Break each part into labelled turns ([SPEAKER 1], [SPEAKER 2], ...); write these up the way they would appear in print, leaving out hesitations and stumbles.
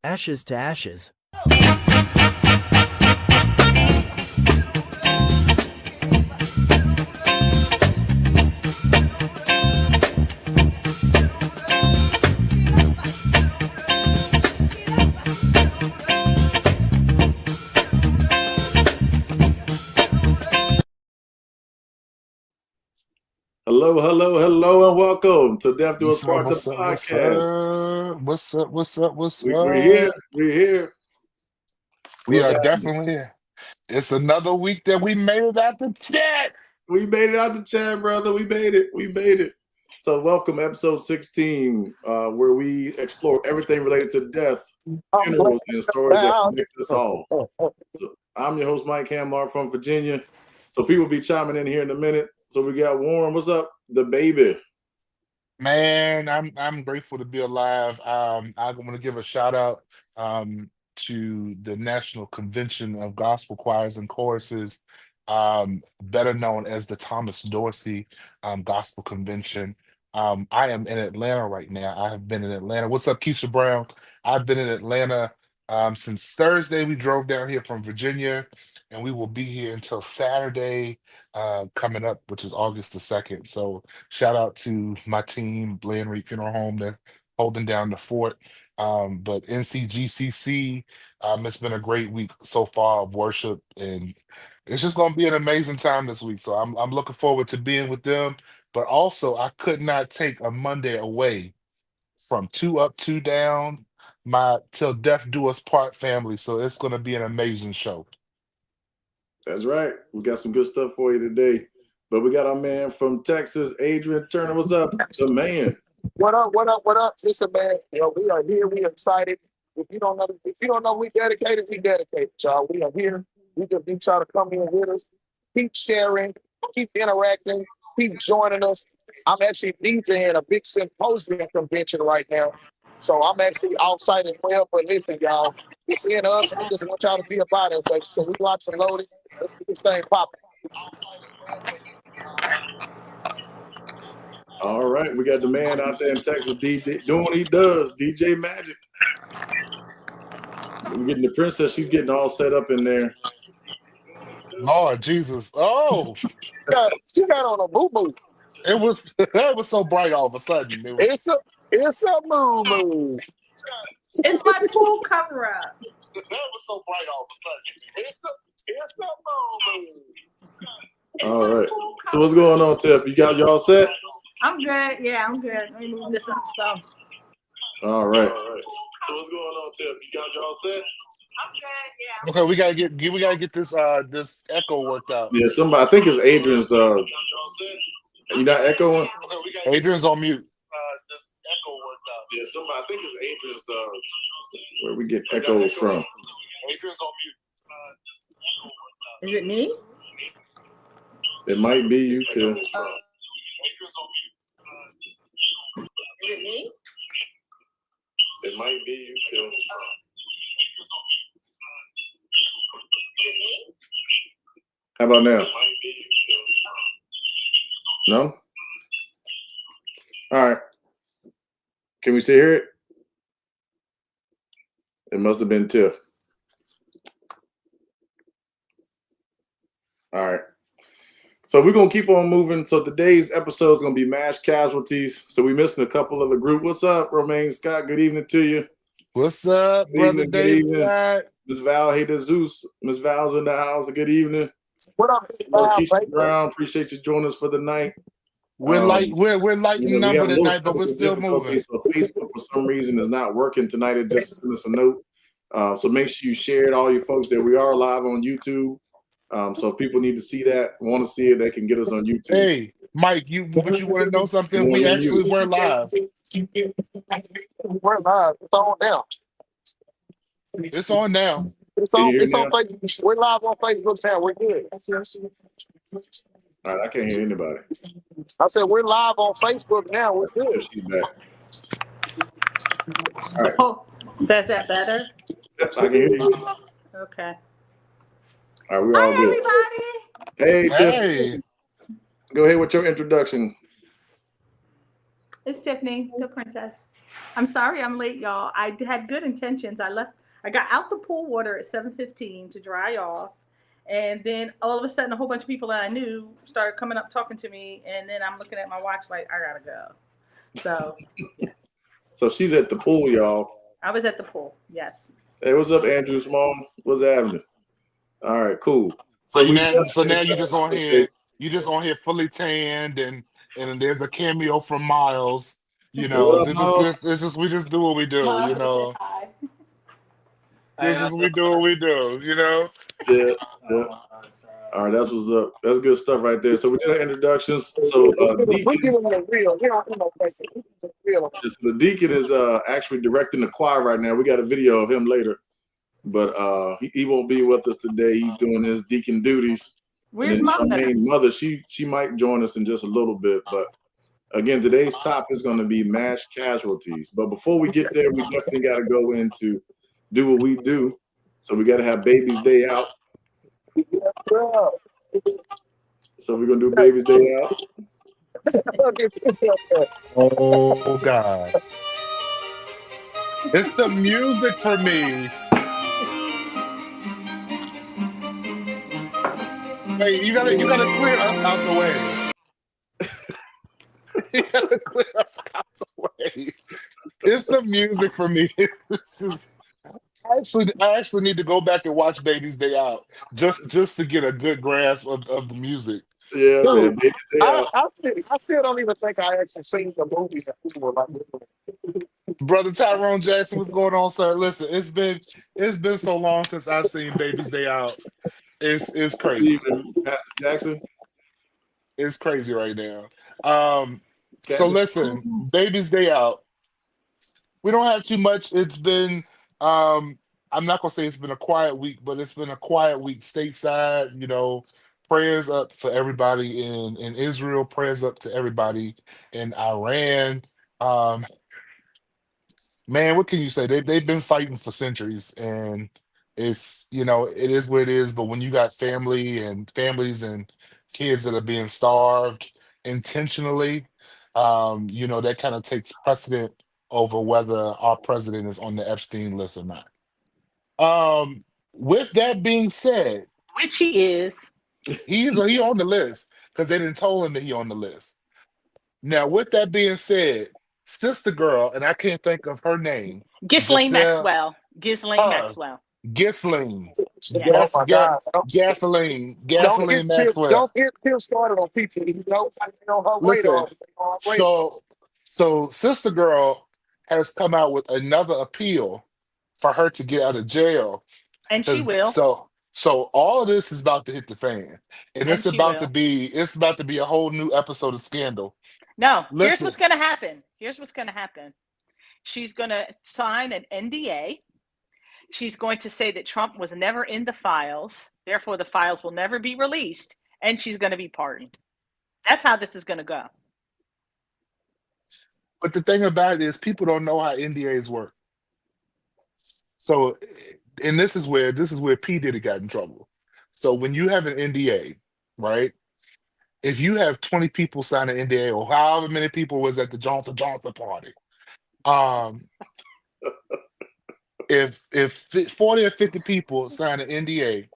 [SPEAKER 1] Ashes to ashes.
[SPEAKER 2] Hello, and welcome to Death Do Us Part, the podcast.
[SPEAKER 3] What's up?
[SPEAKER 2] We're here.
[SPEAKER 3] We are definitely here. It's another week that we made it out the chat.
[SPEAKER 2] We made it out the chat, brother. We made it. So welcome, episode 16, where we explore everything related to death, funerals, and stories that connect us all. So I'm your host, Mike Hamlar from Virginia. So people will be chiming in here in a minute. So we got Warren. What's up, the baby?
[SPEAKER 3] Man, I'm grateful to be alive. I'm going to give a shout out to the National Convention of Gospel Choirs and Choruses, better known as the Thomas Dorsey Gospel Convention. I am in Atlanta right now. I have been in Atlanta. What's up, Keisha Brown? I've been in Atlanta since Thursday. We drove down here from Virginia, and we will be here until Saturday coming up, which is August the 2nd. So shout out to my team, Reid Funeral Home, that's holding down the fort. But NCGCC, it's been a great week so far of worship, and it's just going to be an amazing time this week. So I'm looking forward to being with them. But also, I could not take a Monday away from 2 Up, 2 Down, my Till Death Do Us Part family. So it's going to be an amazing show.
[SPEAKER 2] That's right. We got some good stuff for you today. But we got our man from Texas, Adrian Turner. What's up, the man?
[SPEAKER 4] What up? Listen, man, we are here. We are excited. If you don't know, we dedicated, y'all. We are here. We just need y'all to come in with us. Keep sharing, keep interacting, keep joining us. I'm actually DJing a big symposium convention right now. So I'm actually outside as well. But listen, y'all, it's in us. We just want y'all to be about us. So we locked and loaded. Let's get this thing popping.
[SPEAKER 2] All right, we got the man out there in Texas, DJ, doing what he does, DJ Magic. We're getting the princess. She's getting all set up in there.
[SPEAKER 3] Lord Jesus. Oh.
[SPEAKER 4] She got on a boo-boo.
[SPEAKER 3] It was so bright all of a sudden.
[SPEAKER 4] It's a moo-moo.
[SPEAKER 5] It's my pool cover-up.
[SPEAKER 3] That was so bright all of a sudden.
[SPEAKER 4] It's a moo-moo.
[SPEAKER 2] All right. So what's going on, Tiff? You all set?
[SPEAKER 5] I'm good. Yeah, I'm good. Let me move this up stuff.
[SPEAKER 2] All right. So what's going on, Tiff? You all set?
[SPEAKER 5] I'm good. Yeah.
[SPEAKER 3] Okay, we gotta get this echo worked out.
[SPEAKER 2] Yeah, somebody. I think it's Adrian's. You not echoing?
[SPEAKER 3] Adrian's on mute.
[SPEAKER 2] This echo worked out. Yeah, somebody. I think it's Adrian's. Where we get echoes from?
[SPEAKER 3] Adrian's on mute.
[SPEAKER 5] Is it me?
[SPEAKER 2] It might be you, Tiff.
[SPEAKER 3] Adrian's on mute.
[SPEAKER 5] Is it me?
[SPEAKER 2] It might be you, Tiff. How about now? No? All right. Can we still hear it? It must have been Tiff. All right. So we're going to keep on moving. So today's episode is going to be Mass Casualties. So we missed a couple of the group. What's up, Romaine Scott? Good evening to you.
[SPEAKER 3] What's up, brother David?
[SPEAKER 2] Miss Val, hey, the Zeus. Miss Val's in the house. Good evening.
[SPEAKER 4] What up,
[SPEAKER 2] Keisha Brown? Appreciate you joining us for the night.
[SPEAKER 3] We're light number tonight, but we're still moving.
[SPEAKER 2] So Facebook, for some reason, is not working tonight. It just sent us a note. So make sure you share it, all your folks, that we are live on YouTube. So if people need to see that, want to see it, they can get us on YouTube.
[SPEAKER 3] Hey, Mike, you want to know something? We actually were live.
[SPEAKER 4] We're live. It's on now.
[SPEAKER 3] It's on now.
[SPEAKER 4] It's on Facebook. We're live on Facebook now. We're good.
[SPEAKER 2] All right, I can't hear anybody.
[SPEAKER 4] I said we're live on Facebook now. We're good.
[SPEAKER 2] She's back. All right.
[SPEAKER 5] Oh, is that better?
[SPEAKER 2] I can hear you.
[SPEAKER 5] Okay.
[SPEAKER 2] All right, we're all good.
[SPEAKER 5] Everybody.
[SPEAKER 2] Hey, Tiff. Go ahead with your introduction.
[SPEAKER 5] It's Tiffany, the princess. I'm sorry I'm late, y'all. I had good intentions. I got out the pool water at 7:15 to dry off. And then all of a sudden, a whole bunch of people that I knew started coming up talking to me. And then I'm looking at my watch like, I gotta go. So, yeah.
[SPEAKER 2] So she's at the pool, y'all.
[SPEAKER 5] I was at the pool. Yes.
[SPEAKER 2] Hey, what's up, Andrew Small? What's happening? All right, cool.
[SPEAKER 3] So now you just on here. You just on here fully tanned, and there's a cameo from Miles. You know, it's just we just do what we do. You know, this is we do what we do. You know.
[SPEAKER 2] Yeah. All right, that's what's up. That's good stuff right there. So we did our introductions. So Deacon, the Deacon is actually directing the choir right now. We got a video of him later, but he won't be with us today. He's doing his deacon duties.
[SPEAKER 5] Where's Mother?
[SPEAKER 2] Mother, she might join us in just a little bit, but again, today's topic is going to be mass casualties. But before we get there, we definitely got to go into do what we do. So we got to have Baby's Day Out. So we're gonna do Baby's Day Out.
[SPEAKER 3] Oh God! It's the music for me. Hey, you gotta clear us out the way. You gotta clear us out the way. It's the music for me. I actually need to go back and watch Baby's Day Out just to get a good grasp of the music.
[SPEAKER 2] Yeah,
[SPEAKER 4] Dude,
[SPEAKER 2] man, Baby's Day Out.
[SPEAKER 4] I still don't even think I actually seen the movie that people were like.
[SPEAKER 3] Brother Tyrone Jackson, what's going on, sir? Listen, it's been so long since I've seen Baby's Day Out. It's crazy.
[SPEAKER 2] Pastor Jackson.
[SPEAKER 3] It's crazy right now. So listen, Baby's Day Out. We don't have too much. It's been I'm not gonna say it's been a quiet week, but it's been a quiet week stateside. You know, prayers up for everybody in Israel. Prayers up to everybody in Iran. Man, what can you say? They've been fighting for centuries, and it's it is what it is. But when you got families and kids that are being starved intentionally, that kind of takes precedent over whether our president is on the Epstein list or not. With that being said,
[SPEAKER 5] Which he is.
[SPEAKER 3] he on the list because they didn't told him that he on the list. Now, with that being said, sister girl, and I can't think of her name.
[SPEAKER 5] Ghislaine Maxwell. Maxwell.
[SPEAKER 3] Ghislaine.
[SPEAKER 5] Yes.
[SPEAKER 4] Oh my God.
[SPEAKER 3] Gasoline Maxwell.
[SPEAKER 4] Don't get Tim started on people. Her
[SPEAKER 3] Listen,
[SPEAKER 4] radar.
[SPEAKER 3] so sister girl has come out with another appeal for her to get out of jail.
[SPEAKER 5] And she will.
[SPEAKER 3] So all of this is about to hit the fan. And it's about to be a whole new episode of Scandal.
[SPEAKER 5] No,
[SPEAKER 3] Listen.
[SPEAKER 5] Here's what's gonna happen. She's gonna sign an NDA. She's going to say that Trump was never in the files, therefore the files will never be released, and she's gonna be pardoned. That's how this is gonna go.
[SPEAKER 3] But the thing about it is people don't know how NDAs work. So, and this is where P. Diddy got in trouble. So when you have an NDA, right? If you have 20 people sign an NDA, or however many people was at the Johnson party, if 40 or 50 people sign an NDA,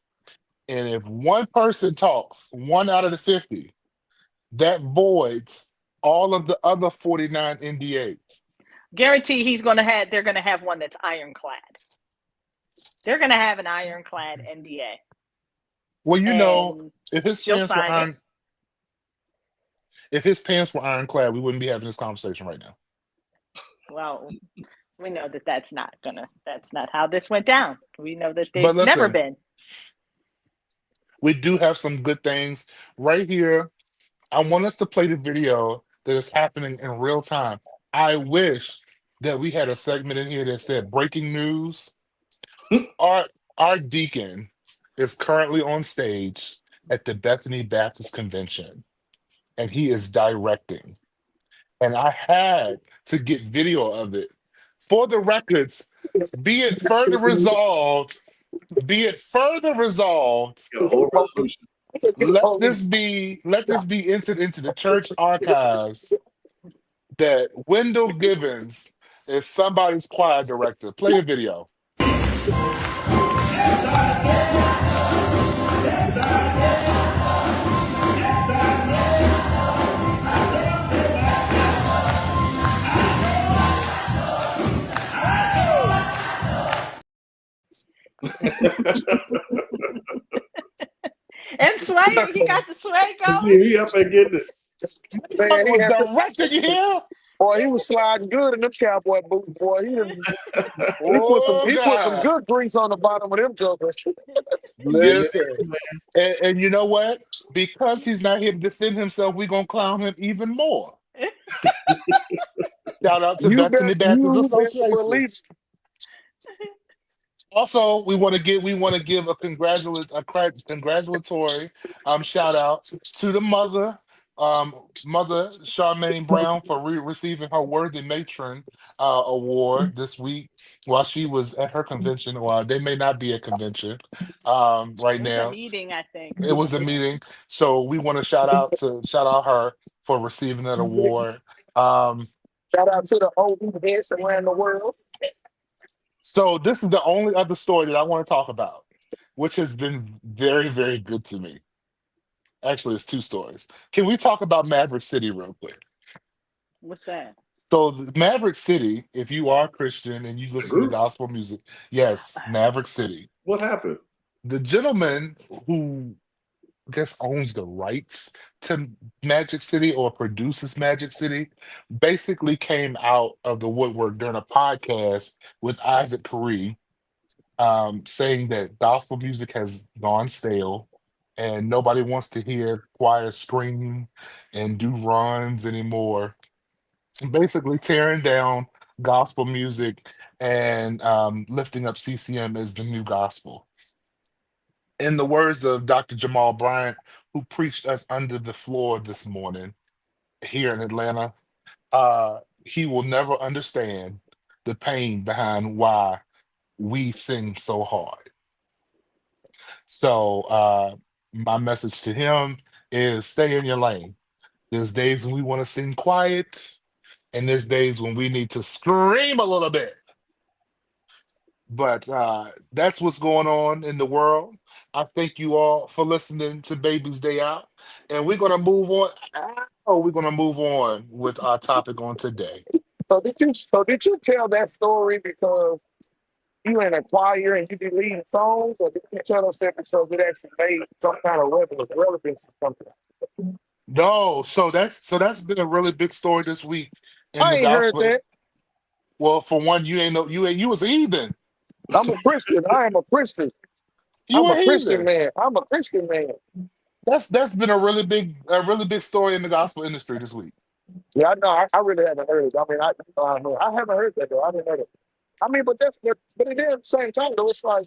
[SPEAKER 3] and if one person talks, 1 out of the 50, that voids all of the other 49 NDAs.
[SPEAKER 5] Guarantee they're gonna have one that's ironclad. They're gonna have an ironclad NDA.
[SPEAKER 3] Well, if his pants were ironclad, we wouldn't be having this conversation right now.
[SPEAKER 5] Well, we know that's not how this went down. We know that they've never been.
[SPEAKER 3] We do have some good things right here. I want us to play the video that is happening in real time. I wish that we had a segment in here that said breaking news. Our deacon is currently on stage at the Bethany Baptist Convention, and he is directing. And I had to get video of it. For the records, be it further resolved, let this be entered into the church archives that Wendal Givens is somebody's choir director. Play the video.
[SPEAKER 5] And sway, he got the sway going.
[SPEAKER 2] See, he up and getting it.
[SPEAKER 4] Man, he
[SPEAKER 3] was
[SPEAKER 4] had to,
[SPEAKER 3] directing you here.
[SPEAKER 4] boy, he was sliding good in them cowboy boots, boy. He put some good grease on the bottom of them jokers.
[SPEAKER 3] Listen, and you know what? Because he's not here to defend himself, we're gonna clown him even more. Shout out to Bethany Baptist Association. Also, we want to give a congratulatory shout out to the mother Charmaine Brown for receiving her Worthy Matron award this week while she was at her convention. Or they may not be at convention right now.
[SPEAKER 5] A meeting, I think.
[SPEAKER 3] It was a meeting, so we want to shout out her for receiving that award.
[SPEAKER 4] Shout out to the old heads around the world.
[SPEAKER 3] So this is the only other story that I want to talk about, which has been very, very good to me. Actually, it's two stories. Can we talk about Maverick City real quick?
[SPEAKER 5] What's that?
[SPEAKER 3] So Maverick City, if you are Christian and you listen to gospel music, yes, Maverick City.
[SPEAKER 2] What happened?
[SPEAKER 3] The gentleman who I guess owns the rights to Magic City or produces Magic City basically came out of the woodwork during a podcast with Isaac Curry, saying that gospel music has gone stale and nobody wants to hear choir scream and do runs anymore. Basically tearing down gospel music and lifting up CCM as the new gospel. In the words of Dr. Jamal Bryant, who preached us under the floor this morning here in Atlanta, he will never understand the pain behind why we sing so hard. So my message to him is stay in your lane. There's days when we want to sing quiet, and there's days when we need to scream a little bit. But that's what's going on in the world. I thank you all for listening to Baby's Day Out. And we're going to move on. We're going to move on with our topic on today.
[SPEAKER 4] So did you tell that story because you in a choir and you be leading songs, or did you tell us that because it actually made some kind of relevance or something?
[SPEAKER 3] No, so that's been a really big story this week in
[SPEAKER 4] I
[SPEAKER 3] the
[SPEAKER 4] ain't
[SPEAKER 3] gospel.
[SPEAKER 4] heard that.
[SPEAKER 3] Well, for one, you was a heathen.
[SPEAKER 4] I'm a Christian. I am a Christian.
[SPEAKER 3] You
[SPEAKER 4] I'm
[SPEAKER 3] were
[SPEAKER 4] a Christian
[SPEAKER 3] heathen.
[SPEAKER 4] man. I'm a Christian man.
[SPEAKER 3] That's been a really big story in the gospel industry this week.
[SPEAKER 4] Yeah, I know. I really haven't heard it. I mean, I haven't heard that though. I didn't know that. I mean, but it is at the same time though. It's like,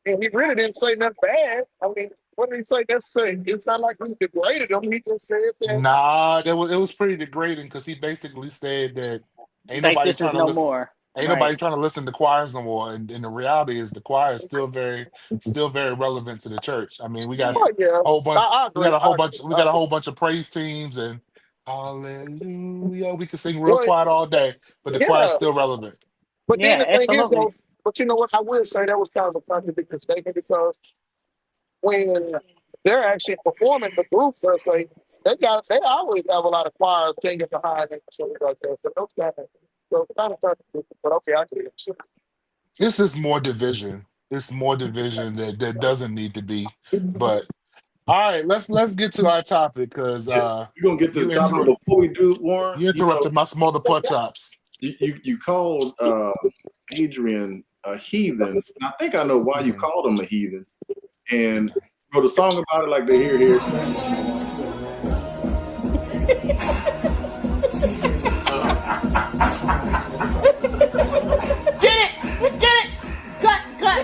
[SPEAKER 4] and he really didn't say nothing bad. I mean, what did he say? It's not like he degraded him. He just said that.
[SPEAKER 3] Nah, it was pretty degrading because he basically said that ain't
[SPEAKER 5] Like
[SPEAKER 3] nobody
[SPEAKER 5] this
[SPEAKER 3] trying
[SPEAKER 5] is
[SPEAKER 3] to
[SPEAKER 5] no
[SPEAKER 3] listen.
[SPEAKER 5] more.
[SPEAKER 3] Ain't nobody trying to listen to choirs no more, and the reality is the choir is still very relevant to the church. I mean, we got
[SPEAKER 4] Oh yeah,
[SPEAKER 3] a whole bunch,
[SPEAKER 4] I agree.
[SPEAKER 3] we got a whole bunch of praise teams and hallelujah. We can sing real quiet all day, but the choir is
[SPEAKER 4] Yeah,
[SPEAKER 3] still relevant.
[SPEAKER 4] but then the thing is
[SPEAKER 5] absolutely.
[SPEAKER 4] though, but you know what? I will say that was kind of a contradictory statement because when they're actually performing the group first, like they always have a lot of choir singing behind them and stuff like that. So kind of contradictory, but okay, I get it.
[SPEAKER 3] This is more division. It's more division that doesn't need to be. But all right, let's get to our topic because
[SPEAKER 2] we're gonna get to the topic before we do, Warren.
[SPEAKER 3] You interrupted my small pork chops.
[SPEAKER 2] You called Adrian a heathen. I think I know why you called him a heathen, and wrote a song about it like they hear here.
[SPEAKER 1] Get it, cut, cut.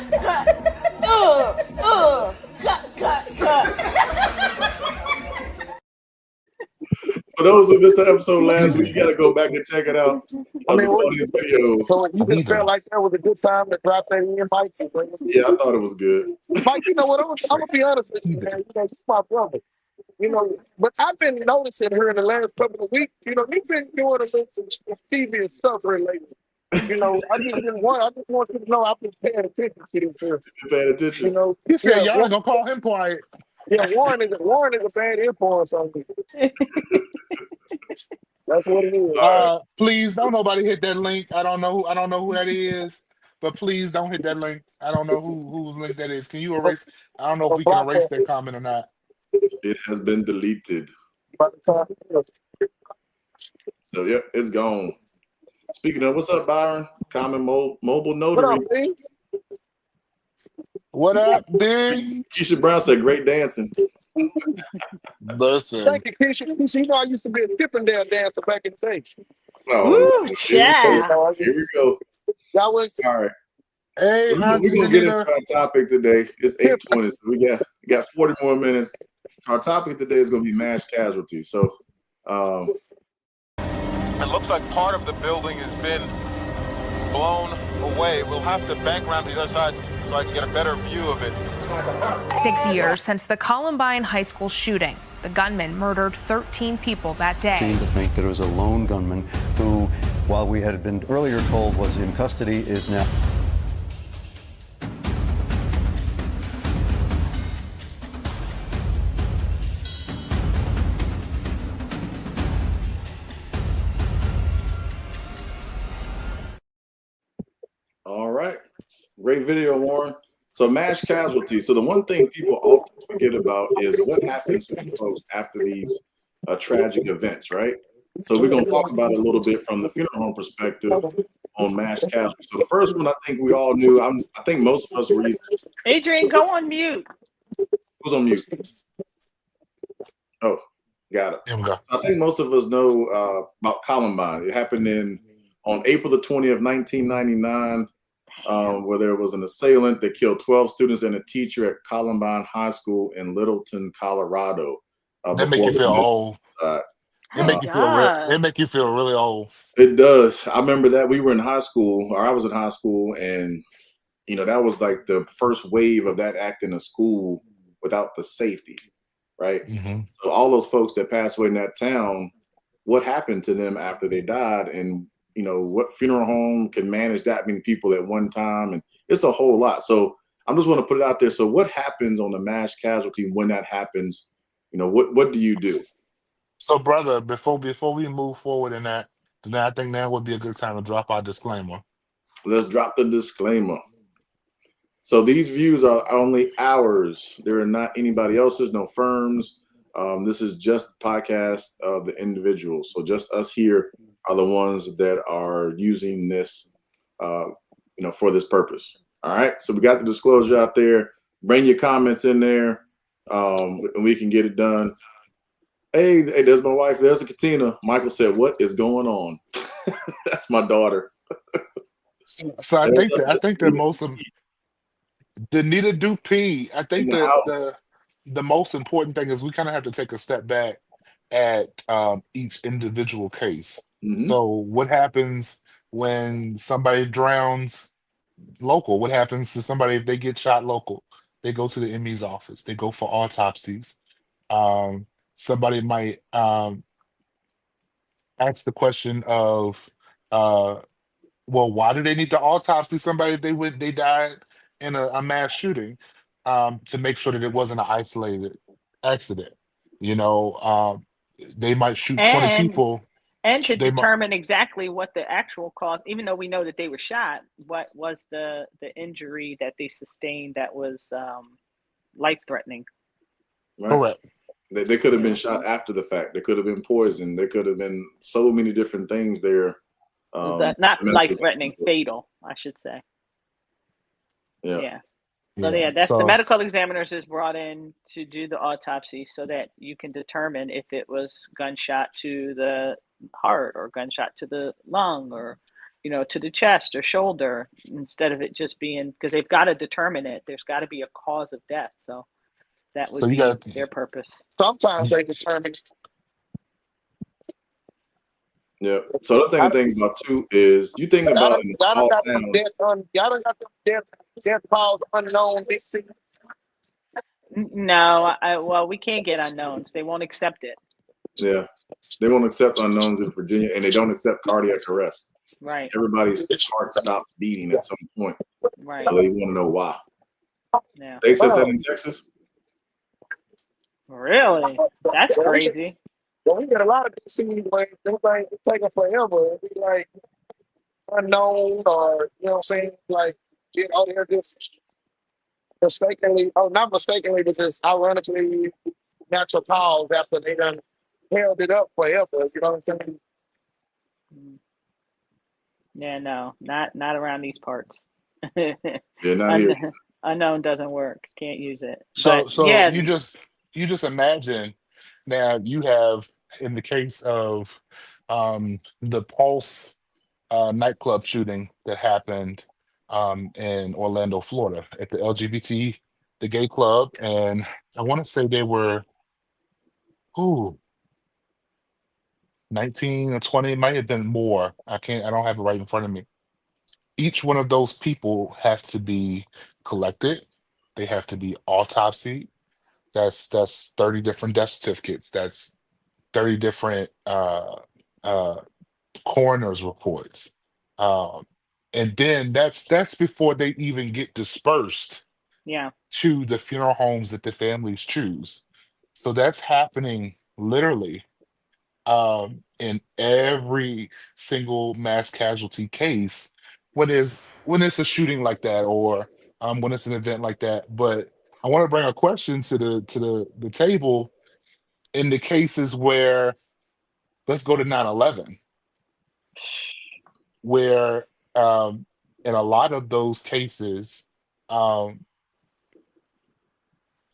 [SPEAKER 2] For those who missed the episode last week, you got to go back and check it out on these videos.
[SPEAKER 4] So you didn't feel like that was a good time to drop that in, Mike?
[SPEAKER 2] Yeah, I thought it was good.
[SPEAKER 4] Mike, you know what? I'm gonna be honest with you, man. You know, it's my brother. You know, but I've been noticing her in the last couple of weeks. You know, you've been doing some TV and stuff here lately. You know, I just want you to know I've been paying attention to this here.
[SPEAKER 2] Paying
[SPEAKER 4] You
[SPEAKER 2] attention.
[SPEAKER 4] know,
[SPEAKER 3] He said,
[SPEAKER 4] yeah,
[SPEAKER 3] y'all ain't gonna call him quiet.
[SPEAKER 4] yeah, Warren is a bad influence on me. That's what it is.
[SPEAKER 3] Please don't nobody hit that link. I don't know who that is, but please don't hit that link. I don't know whose link that is. Can you erase? I don't know if we can erase that comment or not.
[SPEAKER 2] It has been deleted. So yeah, it's gone. Speaking of, what's up, Byron? Common Mobile Notary.
[SPEAKER 4] What up, B?
[SPEAKER 3] What up, big?
[SPEAKER 2] Keisha Brown said, "Great dancing."
[SPEAKER 3] Listen.
[SPEAKER 4] Thank you, Keisha. Keisha, you know I used to be a Tippendale dancer back in the day.
[SPEAKER 2] Oh,
[SPEAKER 5] Woo, child.
[SPEAKER 2] here we go.
[SPEAKER 4] Y'all was
[SPEAKER 2] All right.
[SPEAKER 3] Hey,
[SPEAKER 2] We're
[SPEAKER 3] Auntie
[SPEAKER 2] gonna get into
[SPEAKER 3] Danita.
[SPEAKER 2] our topic today. It's 8:20, so we got 40 more minutes. Our topic today is going to be mass casualties. So,
[SPEAKER 6] it looks like part of the building has been blown away. We'll have to bank around the other side so I can get a better view of it.
[SPEAKER 7] 6 years since the Columbine High School shooting. The gunman murdered 13 people that day.
[SPEAKER 8] To think that it was a lone gunman who, while we had been earlier told was in custody, is now.
[SPEAKER 2] all right. Great video, Warren. So mass casualties. So the one thing people often forget about is what happens to folks after these tragic events, right? So we're going to talk about it a little bit from the funeral home perspective on mass casualties. So the first one I think we all knew. I think most of us were.
[SPEAKER 5] Adrian, go on mute.
[SPEAKER 2] Who's on mute? Oh, got it.
[SPEAKER 3] Here we go.
[SPEAKER 2] I think most of us know about Columbine. It happened on April the 20th, 1999. Where there was an assailant that killed 12 students and a teacher at Columbine High School in Littleton, Colorado.
[SPEAKER 3] That make you feel old. It make you feel really old.
[SPEAKER 2] It does. I remember that we were in high school, or I was in high school, and that was like the first wave of that act in a school without the safety, right?
[SPEAKER 3] Mm-hmm.
[SPEAKER 2] So all those folks that passed away in that town, what happened to them after they died, and what funeral home can manage that many people at one time? And it's a whole lot. So I'm just want to put it out there. So what happens on the mass casualty when that happens? What do you do?
[SPEAKER 3] So, brother, before we move forward in that, then I think now would be a good time to drop our disclaimer.
[SPEAKER 2] Let's drop the disclaimer. So these views are only ours. There are not anybody else's, no firms. This is just a podcast of the individuals. So just us here are the ones that are using this, for this purpose. All right. So we got the disclosure out there. Bring your comments in there, and we can get it done. Hey, there's my wife. There's a Katina. Michael said, "What is going on?" That's my daughter.
[SPEAKER 3] So I think the most Danita Dupee. I think the most important thing is we kind of have to take a step back at each individual case.
[SPEAKER 2] Mm-hmm.
[SPEAKER 3] So what happens when somebody drowns local? What happens to somebody if they get shot local? They go to the ME's office. They go for autopsies. Somebody might ask the question of, well, why do they need to autopsy somebody if they died in a mass shooting? To make sure that it wasn't an isolated accident. They might shoot 20 people.
[SPEAKER 5] And to determine exactly what the actual cause, even though we know that they were shot, what was the injury that they sustained that was life-threatening?
[SPEAKER 2] Right.
[SPEAKER 3] Correct.
[SPEAKER 2] They could have been shot after the fact. They could have been poisoned. There could have been so many different things there.
[SPEAKER 5] Not life-threatening, fatal, I should say.
[SPEAKER 2] Yeah.
[SPEAKER 5] So the medical examiners is brought in to do the autopsy so that you can determine if it was gunshot to the heart or gunshot to the lung or, to the chest or shoulder, instead of it just being, because they've got to determine it. There's got to be a cause of death. So that would be their purpose.
[SPEAKER 4] Sometimes they determine.
[SPEAKER 2] Yeah. So the thing to think about too is you think about in a small town.
[SPEAKER 4] Y'all don't got them death calls unknown.
[SPEAKER 5] No, well, we can't get unknowns. They won't accept it.
[SPEAKER 2] Yeah. They won't accept unknowns in Virginia, and they don't accept cardiac arrest.
[SPEAKER 1] Right.
[SPEAKER 2] Everybody's heart stops beating at some point.
[SPEAKER 1] Right.
[SPEAKER 2] So they want to know why.
[SPEAKER 1] Yeah.
[SPEAKER 2] They accept that in Texas?
[SPEAKER 1] Really? That's crazy.
[SPEAKER 4] Well, we get a lot of DC where everything is taking forever. It'd be like unknown or, you know what I'm saying? Like, they're just mistakenly, not mistakenly, but just ironically natural cause after they done held it up forever. You know what I'm saying?
[SPEAKER 1] Yeah, no, not around these parts.
[SPEAKER 2] Yeah, not here.
[SPEAKER 1] Unknown doesn't work. Can't use it.
[SPEAKER 3] So
[SPEAKER 1] But
[SPEAKER 3] so
[SPEAKER 1] yeah,
[SPEAKER 3] you just imagine now you have in the case of the Pulse nightclub shooting that happened in Orlando, Florida, at the LGBT, the gay club, and I want to say they were 19 or 20, it might have been more. I don't have it right in front of me. Each one of those people have to be collected. They have to be autopsied. That's 30 different death certificates. That's 30 different coroner's reports. And then that's before they even get dispersed
[SPEAKER 1] yeah,
[SPEAKER 3] to the funeral homes that the families choose. So that's happening literally in every single mass casualty case when it's a shooting like that or when it's an event like that. But I want to bring a question to the table in the cases where, let's go to 9/11, where in a lot of those cases um,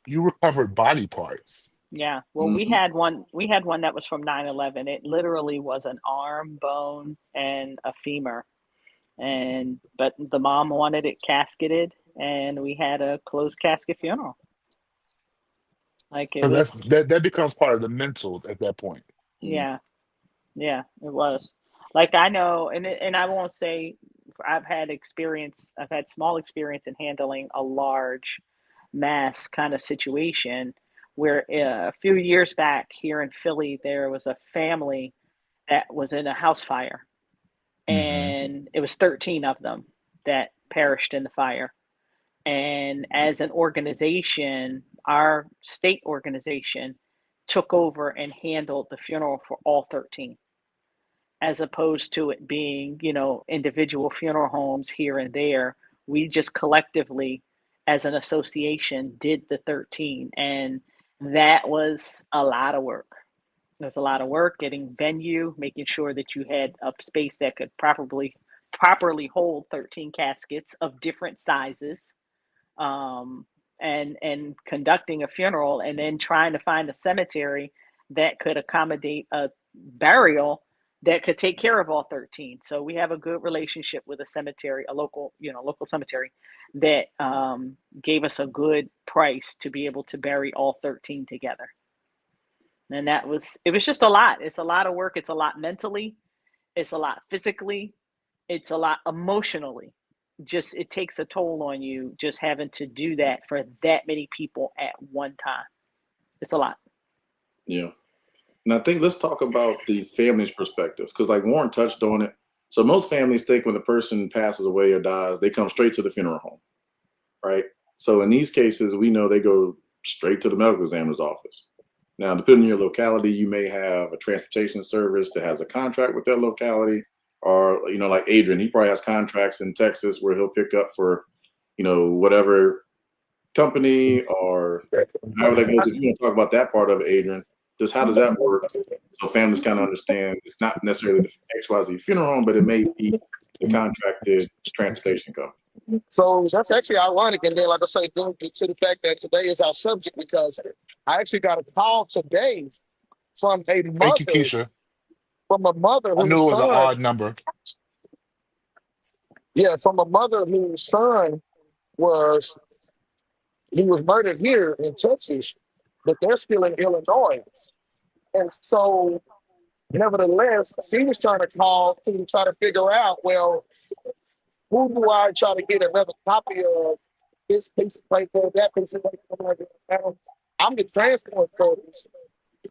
[SPEAKER 3] you recovered body parts.
[SPEAKER 1] yeah. Well, we had one that was from 9/11. It literally was an arm, bone, and a femur. But the mom wanted it casketed, and we had a closed casket funeral. Like it
[SPEAKER 3] So
[SPEAKER 1] was,
[SPEAKER 3] that becomes part of the mental at that point.
[SPEAKER 1] yeah, it was. Like I know, and I won't say I've had small experience in handling a large mass kind of situation where a few years back here in Philly, there was a family that was in a house fire, and it was 13 of them that perished in the fire. And as an organization, our state organization took over and handled the funeral for all 13, as opposed to it being, individual funeral homes here and there. We just collectively, as an association, did the 13. And that was a lot of work. It was a lot of work getting venue, making sure that you had a space that could properly hold 13 caskets of different sizes, and conducting a funeral, and then trying to find a cemetery that could accommodate a burial that could take care of all 13. So we have a good relationship with a cemetery, a local cemetery that gave us a good price to be able to bury all 13 together. And it was just a lot. It's a lot of work. It's a lot mentally. It's a lot physically. It's a lot emotionally. Just it takes a toll on you just having to do that for that many people at one time. It's a lot.
[SPEAKER 2] Yeah. And I think let's talk about the family's perspective, because like Warren touched on it. So most families think when a person passes away or dies, they come straight to the funeral home, right? So in these cases, we know they go straight to the medical examiner's office. Now, depending on your locality, you may have a transportation service that has a contract with that locality, or, like Adrian, he probably has contracts in Texas where he'll pick up for, whatever company or however that goes. If you want to talk about that part of it, Adrian, just how does that work? So families kind of understand it's not necessarily the XYZ funeral home, but it may be the contracted transportation company.
[SPEAKER 4] So that's actually ironic. And then, like I say, due to the fact that today is our subject, because I actually got a call today from a mother.
[SPEAKER 3] Thank you, Keisha.
[SPEAKER 4] From a mother
[SPEAKER 3] I
[SPEAKER 4] whose
[SPEAKER 3] knew it was an
[SPEAKER 4] son,
[SPEAKER 3] odd number.
[SPEAKER 4] yeah, from a mother whose son was murdered here in Texas, but they're still in Illinois. And so, nevertheless, she was trying to call to try to figure out, well, who do I try to get another copy of this piece of paper, that piece of paper? I'm the transport service.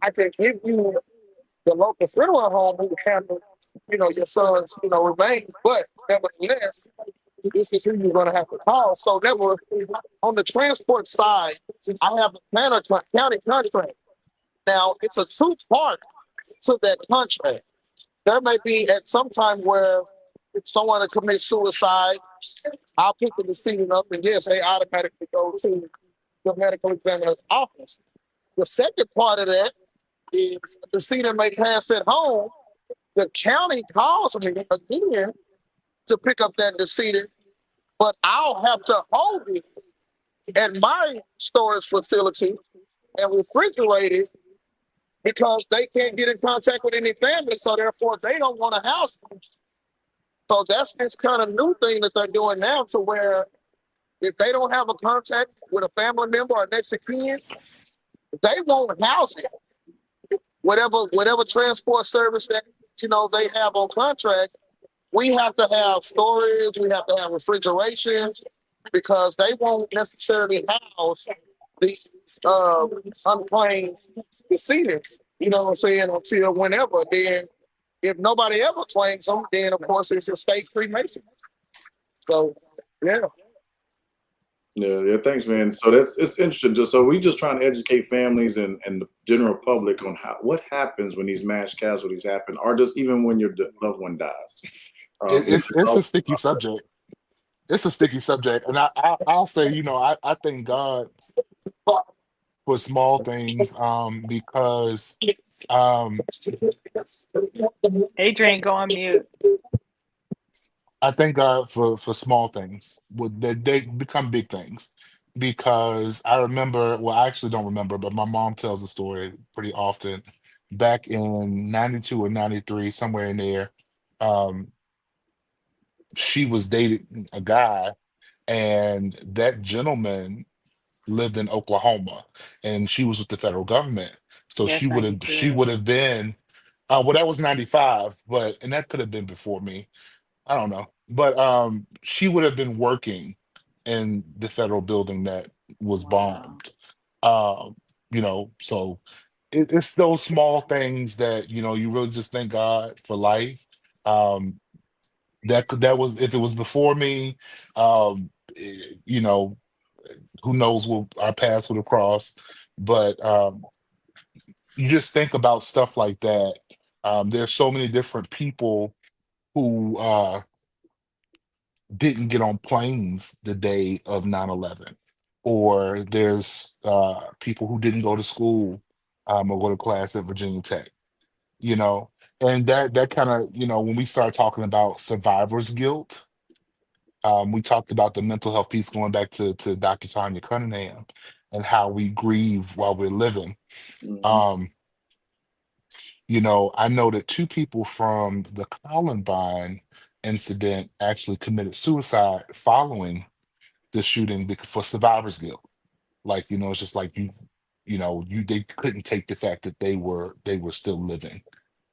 [SPEAKER 4] I can give you the local funeral home who handles your son's, remains. But nevertheless, this is who you're going to have to call. So that was on the transport side. I have a county contract. Now it's a two-part to that contract. There may be at some time where if someone commits suicide, I'll pick the decedent up and yes, they automatically go to the medical examiner's office. The second part of that is the decedent may pass at home. The county calls me again to pick up that decedent, but I'll have to hold it at my storage facility and refrigerate it because they can't get in contact with any family, so therefore they don't want to house them. So that's this kind of new thing that they're doing now, to where if they don't have a contact with a family member or next of kin, they won't house it. Whatever transport service that they have on contract, we have to have storage, we have to have refrigeration, because they won't necessarily house these unclaimed decedents, you know what I'm saying, until whenever. Then if nobody ever claims them, then of course it's a state cremation. So yeah.
[SPEAKER 2] Yeah, thanks, man. So it's interesting. So we just trying to educate families and the general public on what happens when these mass casualties happen, or just even when your loved one dies.
[SPEAKER 3] It's a sticky subject. It's a sticky subject, and I'll say, I thank God for small things, because
[SPEAKER 1] Adrian, go on mute.
[SPEAKER 3] I thank God for small things. That they become big things, because I remember. Well, I actually don't remember, but my mom tells the story pretty often. Back in '92 or '93, somewhere in there, she was dating a guy, and that gentleman lived in Oklahoma, and she was with the federal government. So
[SPEAKER 1] Yes,
[SPEAKER 3] she
[SPEAKER 1] 92.
[SPEAKER 3] would have been. Well, that was '95, and that could have been before me. I don't know. But she would have been working in the federal building that was
[SPEAKER 1] Wow.
[SPEAKER 3] bombed. So it's those small things that, you really just thank God for life. That was, if it was before me, who knows what our paths would have crossed. But you just think about stuff like that. There's so many different people who didn't get on planes the day of 9/11, or there's people who didn't go to school, or go to class at Virginia Tech, and that kind of, when we start talking about survivor's guilt, we talked about the mental health piece going back to Dr. Tanya Cunningham and how we grieve while we're living.
[SPEAKER 2] Mhm.
[SPEAKER 3] I know that two people from the Columbine incident actually committed suicide following the shooting for survivor's guilt. Like, it's just like they couldn't take the fact that they were still living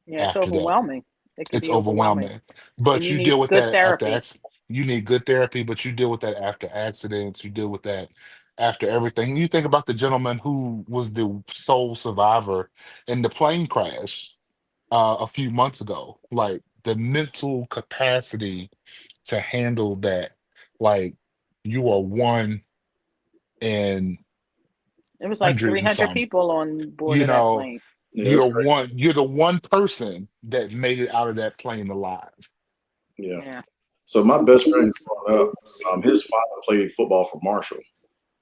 [SPEAKER 1] Yeah, it's
[SPEAKER 3] after that.
[SPEAKER 1] overwhelming. It could
[SPEAKER 3] It's
[SPEAKER 1] be overwhelming.
[SPEAKER 3] overwhelming.
[SPEAKER 1] And
[SPEAKER 3] But
[SPEAKER 1] you
[SPEAKER 3] you deal
[SPEAKER 1] need
[SPEAKER 3] with
[SPEAKER 1] good
[SPEAKER 3] that after
[SPEAKER 1] therapy.
[SPEAKER 3] you need good therapy, but you deal with that after accidents, you deal with that after everything. You think about the gentleman who was the sole survivor in the plane crash a few months ago. Like, the mental capacity to handle that, like, you are one in
[SPEAKER 1] It was like
[SPEAKER 3] hundred and
[SPEAKER 1] 300
[SPEAKER 3] some.
[SPEAKER 1] people on board
[SPEAKER 3] You
[SPEAKER 1] of that
[SPEAKER 3] know,
[SPEAKER 1] plane.
[SPEAKER 2] Yeah, that's crazy.
[SPEAKER 3] you're the one person that made it out of that plane alive.
[SPEAKER 2] Yeah.
[SPEAKER 1] Yeah.
[SPEAKER 2] So my best friend growing up, his father played football for Marshall.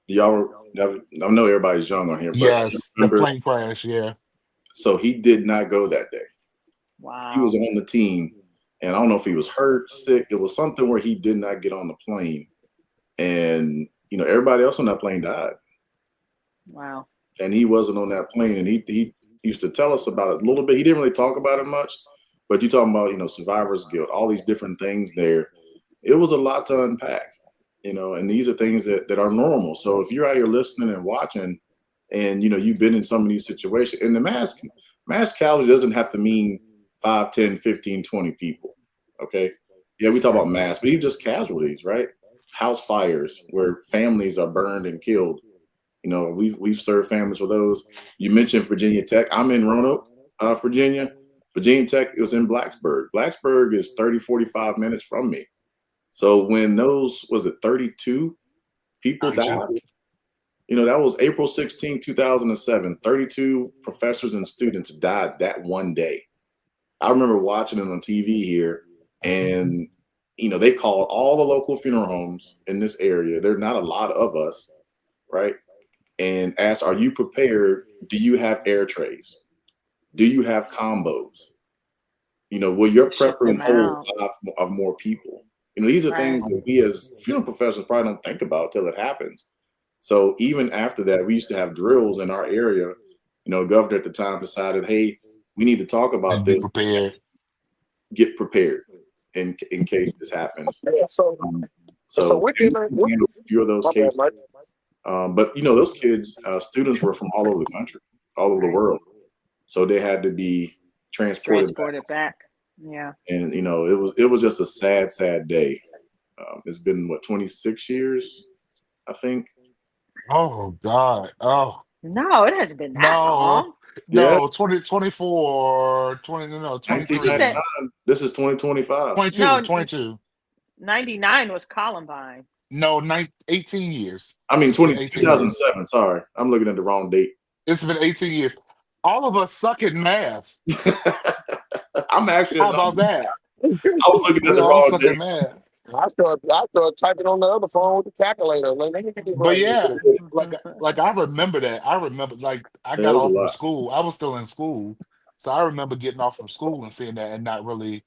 [SPEAKER 2] Y'all, I know everybody's young on here, but
[SPEAKER 3] Yes, the
[SPEAKER 2] remember?
[SPEAKER 3] plane crash, yeah.
[SPEAKER 2] So he did not go that day. He was
[SPEAKER 1] Wow.
[SPEAKER 2] on the team, and I don't know if he was hurt, sick. It was something where he did not get on the plane, and everybody else on that plane died,
[SPEAKER 1] Wow.
[SPEAKER 2] and he wasn't on that plane. And he used to tell us about it a little bit. He didn't really talk about it much, but you talking about survivor's guilt, all these different things there. It was a lot to unpack, and these are things that are normal. So if you're out here listening and watching, and you've been in some of these situations, and the mass casualty doesn't have to mean 5, 10, 15, 20 people. Okay. Yeah, we talk about mass, but even just casualties, right? House fires where families are burned and killed. We've served families for those. You mentioned Virginia Tech. I'm in Roanoke, Virginia. Virginia Tech, it was in Blacksburg. Blacksburg is 30, 45 minutes from me. So when those, was it 32 people died? You know, that was April 16, 2007. 32 professors and students died that one day. I remember watching it on TV here, and, you know, they called all the local funeral homes in this area. There are not a lot of us, right? And asked, are you prepared? Do you have air trays? Do you have combos? You know, will your prep room hold 5 or more people? You know, these are things that we as funeral professionals probably don't think about till it happens. So even after that, we used to have drills in our area. You know, the governor at the time decided, hey, we need to talk about this. Get prepared in case this happens. So we're dealing with a few of those cases. But, you know, those kids, students were from all over the country, all over the world. So they had to be transported back.
[SPEAKER 1] Yeah.
[SPEAKER 2] And, you know, it was just a sad, sad day. It's been, what, 26 years, I think.
[SPEAKER 3] Oh, God. Oh.
[SPEAKER 1] No, it hasn't been that long.
[SPEAKER 3] No, 2024, 23.
[SPEAKER 2] This is 2025.
[SPEAKER 3] 22.
[SPEAKER 1] 99 was Columbine.
[SPEAKER 3] No, 18 years.
[SPEAKER 2] I mean, 2007. Sorry. I'm looking at the wrong date.
[SPEAKER 3] It's been 18 years. All of us suck at math.
[SPEAKER 2] I'm actually.
[SPEAKER 3] How about that?
[SPEAKER 2] I was looking at the wrong date.
[SPEAKER 3] Math.
[SPEAKER 4] I started typing on the other phone with the calculator.
[SPEAKER 3] But yeah, like I remember that. I remember, like, I got off from school. I was still in school, so I remember getting off from school and seeing that, and not really.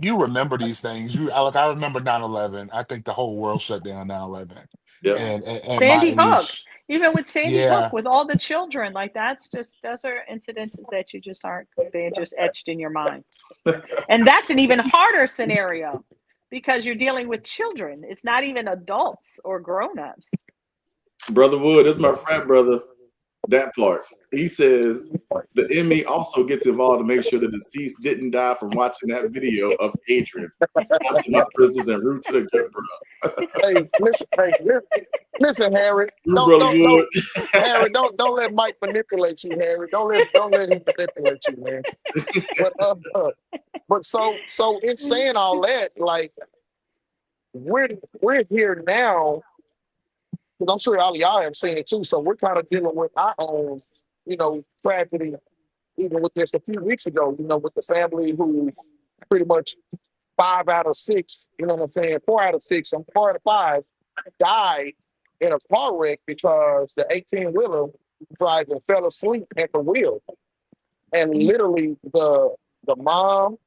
[SPEAKER 3] You remember these things. I remember 9/11. I think the whole world shut down 9/11.
[SPEAKER 2] Yeah.
[SPEAKER 3] And
[SPEAKER 1] Sandy Hook. Even with Sandy Hook, with all the children, like those are incidences that you just aren't, they're just etched in your mind. And that's an even harder scenario because you're dealing with children. It's not even adults or grown-ups.
[SPEAKER 2] Brother Wood, that's my frat brother. That part. He says the ME also gets involved to make sure the deceased didn't die from watching that video of Adrian. To my prisons and root to the gut,
[SPEAKER 4] bro. Listen, Harry. Harry, don't let Mike manipulate you, Harry. Don't let him manipulate you, man. But so in saying all that, like we're here now. Because I'm sure all of y'all have seen it too. So we're kind of dealing with our own, you know, tragedy, even with this a few weeks ago, you know, with the family who's pretty much 5 out of 6, you know what I'm saying? 4 out of 6, and 4 out of 5 died in a car wreck because the 18-wheeler driver fell asleep at the wheel. And literally the mom,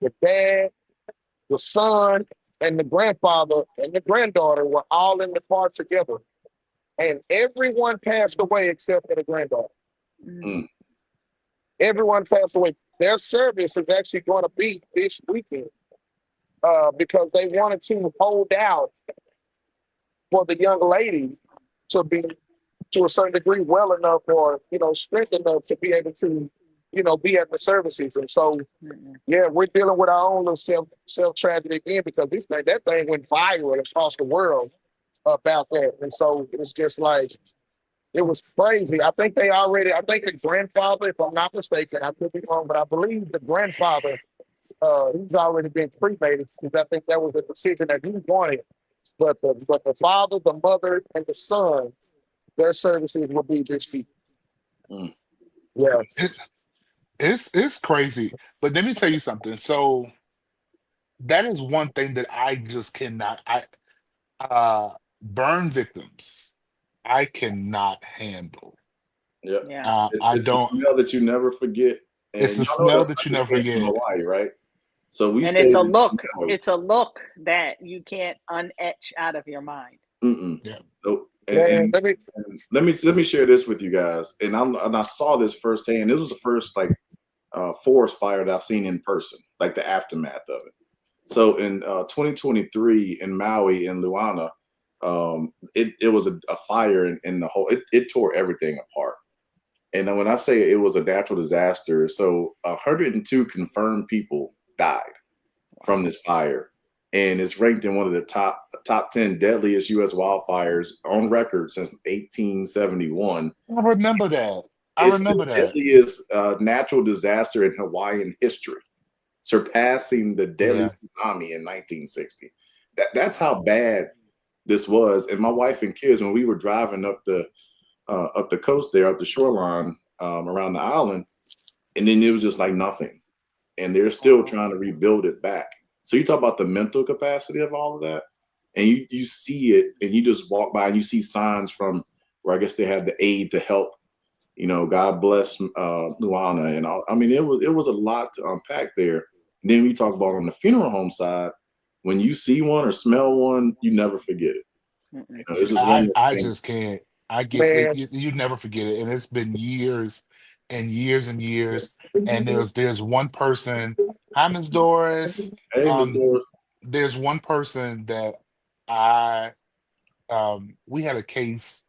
[SPEAKER 4] the dad, the son, and the grandfather and the granddaughter were all in the car together. And everyone passed away except for the granddaughter.
[SPEAKER 2] Mm.
[SPEAKER 4] Everyone passed away. Their service is actually going to be this weekend because they wanted to hold out for the young lady to be, to a certain degree, well enough or, you know, strength enough to be able to, you know, be at the services. And so, yeah, we're dealing with our own little self tragedy again because that thing went viral across the world about that. And so it's just like, it was crazy. I think the grandfather, if I'm not mistaken, I could be wrong, but I believe the grandfather, he's already been cremated because I think that was a decision that he wanted. But the father, the mother, and the son, their services will be this week. Yeah.
[SPEAKER 3] It's crazy. But let me tell you something. So that is one thing that I just cannot. Burn victims, I cannot handle.
[SPEAKER 2] Yeah.
[SPEAKER 3] It's
[SPEAKER 2] a smell that you never forget. And
[SPEAKER 3] it's a smell that you never forget.
[SPEAKER 2] Hawaii, right? So
[SPEAKER 1] it's a look. It's a look that you can't unetch out of your mind.
[SPEAKER 3] Yeah.
[SPEAKER 2] So, and let me share this with you guys. And I saw this firsthand. This was the first forest fire that I've seen in person, like the aftermath of it. So in 2023 in Maui in Luana, it was a fire in the whole. It tore everything apart. And when I say it was a natural disaster, so 102 confirmed people died from this fire. And it's ranked in one of the top 10 deadliest U.S. wildfires on record since 1871.
[SPEAKER 3] I remember that. I
[SPEAKER 2] It's
[SPEAKER 3] remember
[SPEAKER 2] the
[SPEAKER 3] that.
[SPEAKER 2] deadliest natural disaster in Hawaiian history, surpassing the deadly
[SPEAKER 3] Yeah.
[SPEAKER 2] tsunami in 1960. That's how bad this was. And my wife and kids, when we were driving up the coast there, up the shoreline around the island, and then it was just like nothing. And they're still trying to rebuild it back. So you talk about the mental capacity of all of that, and you see it, and you just walk by and you see signs from where I guess they had the aid to help. You know, God bless Luana and all. I mean, it was a lot to unpack there. And then we talk about on the funeral home side, when you see one or smell one, you never forget it. You know, it's just one of those
[SPEAKER 3] I
[SPEAKER 2] things.
[SPEAKER 3] just can't. I get
[SPEAKER 4] Man,
[SPEAKER 3] it. You never forget it, and it's been years and years and years. And there's one person. Hi, Miss Doris.
[SPEAKER 2] Hey, Miss Doris.
[SPEAKER 3] There's one person that I we had a case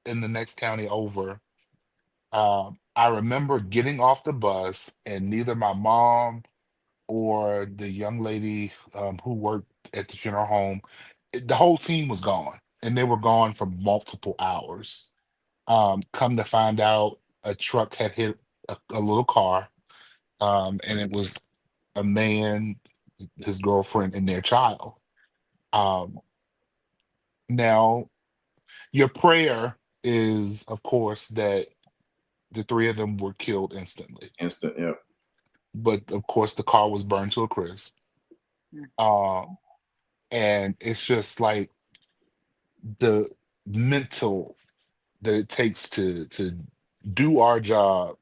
[SPEAKER 3] in the next county over. I remember getting off the bus, and neither my mom or the young lady who worked at the funeral home, the whole team was gone, and they were gone for multiple hours. Come to find out, a truck had hit a little car, and it was a man, his girlfriend, and their child. Um, Now, your prayer is, of course, that the three of them were killed instantly.
[SPEAKER 2] Instant, yeah.
[SPEAKER 3] But of course, the car was burned to a crisp. Um, and it's just like the mental that it takes to do our job,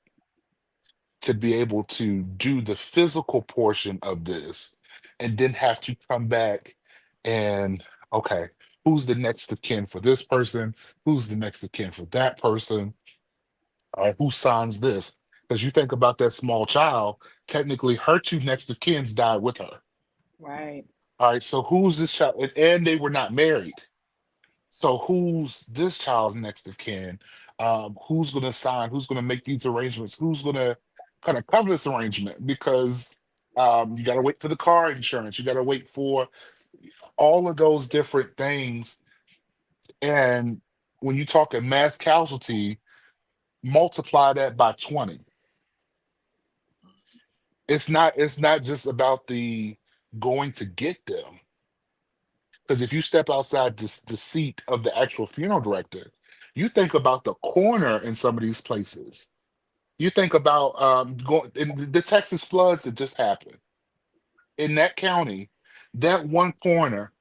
[SPEAKER 3] to be able to do the physical portion of this, and then have to come back and, okay, who's the next of kin for this person? Who's the next of kin for that person? All right, who signs this? Because you think about that small child, technically her two next of kins died with her.
[SPEAKER 1] Right.
[SPEAKER 3] All right, so who's this child? And they were not married. So who's this child's next of kin? Who's going to sign? Who's going to make these arrangements? Who's going to kind of cover this arrangement? Because you got to wait for the car insurance. You got to wait for all of those different things. And when you talk a mass casualty, multiply that by 20. It's not just about the going to get them. Because if you step outside the seat of the actual funeral director, you think about the corner in some of these places. You think about going in the Texas floods that just happened in that county, that one corner,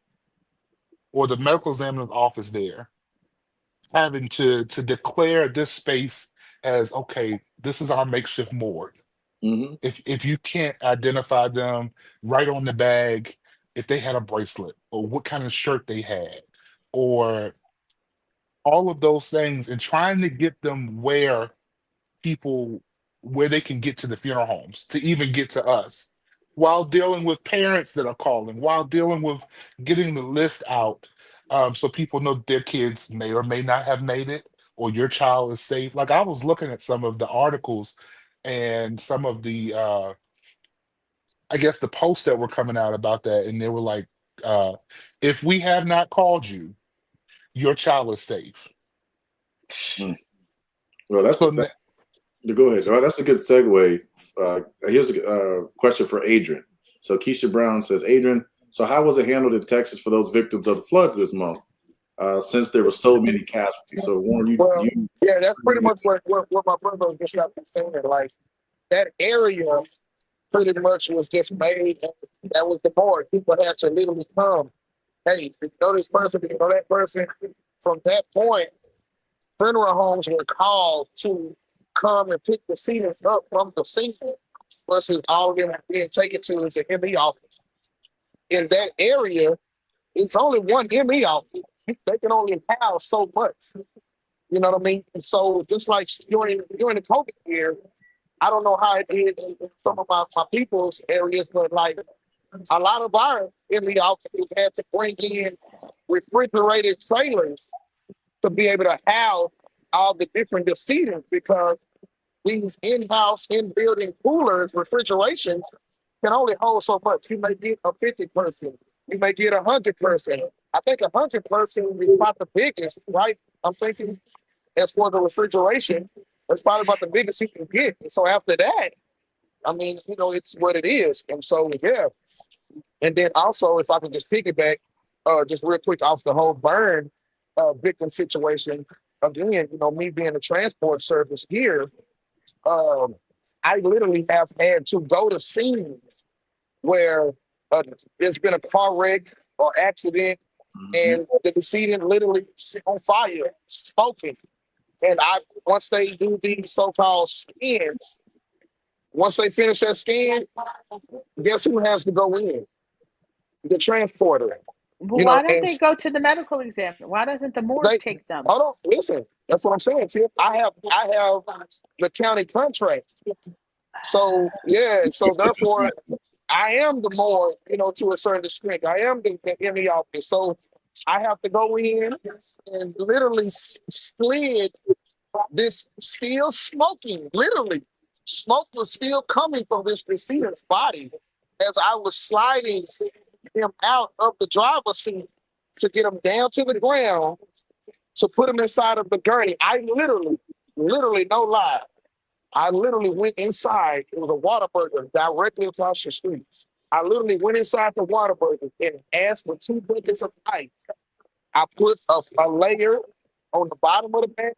[SPEAKER 3] or the medical examiner's office there, having to declare this space as, okay, this is our makeshift morgue.
[SPEAKER 2] Mm-hmm.
[SPEAKER 3] If you can't identify them right on the bag, if they had a bracelet or what kind of shirt they had, or all of those things, and trying to get them where they can get to the funeral homes, to even get to us, while dealing with parents that are calling, while dealing with getting the list out, so people know their kids may or may not have made it, or your child is safe. Like, I was looking at some of the articles and some of the I guess the posts that were coming out about that, and they were like, if we have not called you, your child is safe.
[SPEAKER 2] Well, go ahead. Well, that's a good segue. Here's a question for Adrian. So Keisha Brown says, Adrian, so how was it handled in Texas for those victims of the floods this month, since there were so many casualties? So Warren,
[SPEAKER 4] yeah, that's pretty much what my brother just got saying. Like, that area pretty much was just made. That was the board. People had to literally come. Hey, you know this person, you know that person. From that point, funeral homes were called to come and pick the decedents up from the scene, versus all of them being taken to as an ME office. In that area, it's only one ME office. They can only house so much. You know what I mean? And so just like during the COVID year, I don't know how it did in some of my people's areas, but like a lot of our ME offices had to bring in refrigerated trailers to be able to house all the different decedents, because these in-house, in-building coolers, refrigerations, can only hold so much. You may get a 50 person, you may get 100 person. I think 100 person is about the biggest, right? I'm thinking as for the refrigeration. That's probably about the biggest he can get. And so after that, I mean, you know, it's what it is. And so, yeah. And then also, if I can just piggyback, just real quick off the whole burn victim situation, again, you know, me being a transport service here, I literally have had to go to scenes where there's been a car wreck or accident, and the decedent literally on fire, smoking. And once they do these so-called scans, once they finish that scan, guess who has to go in? The transporter.
[SPEAKER 1] Well, why don't they go to the medical examiner? Why doesn't the morgue take them?
[SPEAKER 4] Hold on, listen. That's what I'm saying, Tiff. I have the county contract. So yeah, so therefore I am the morgue, you know, to a certain extent. I am in the office. So I have to go in and literally slid this still smoking, literally. Smoke was still coming from this decedent's body as I was sliding him out of the driver's seat to get him down to the ground to put him inside of the gurney. I literally, no lie, I literally went inside. It was a Whataburger directly across the streets. I literally went inside the Whataburger and asked for 2 buckets of ice. I put a layer on the bottom of the bag.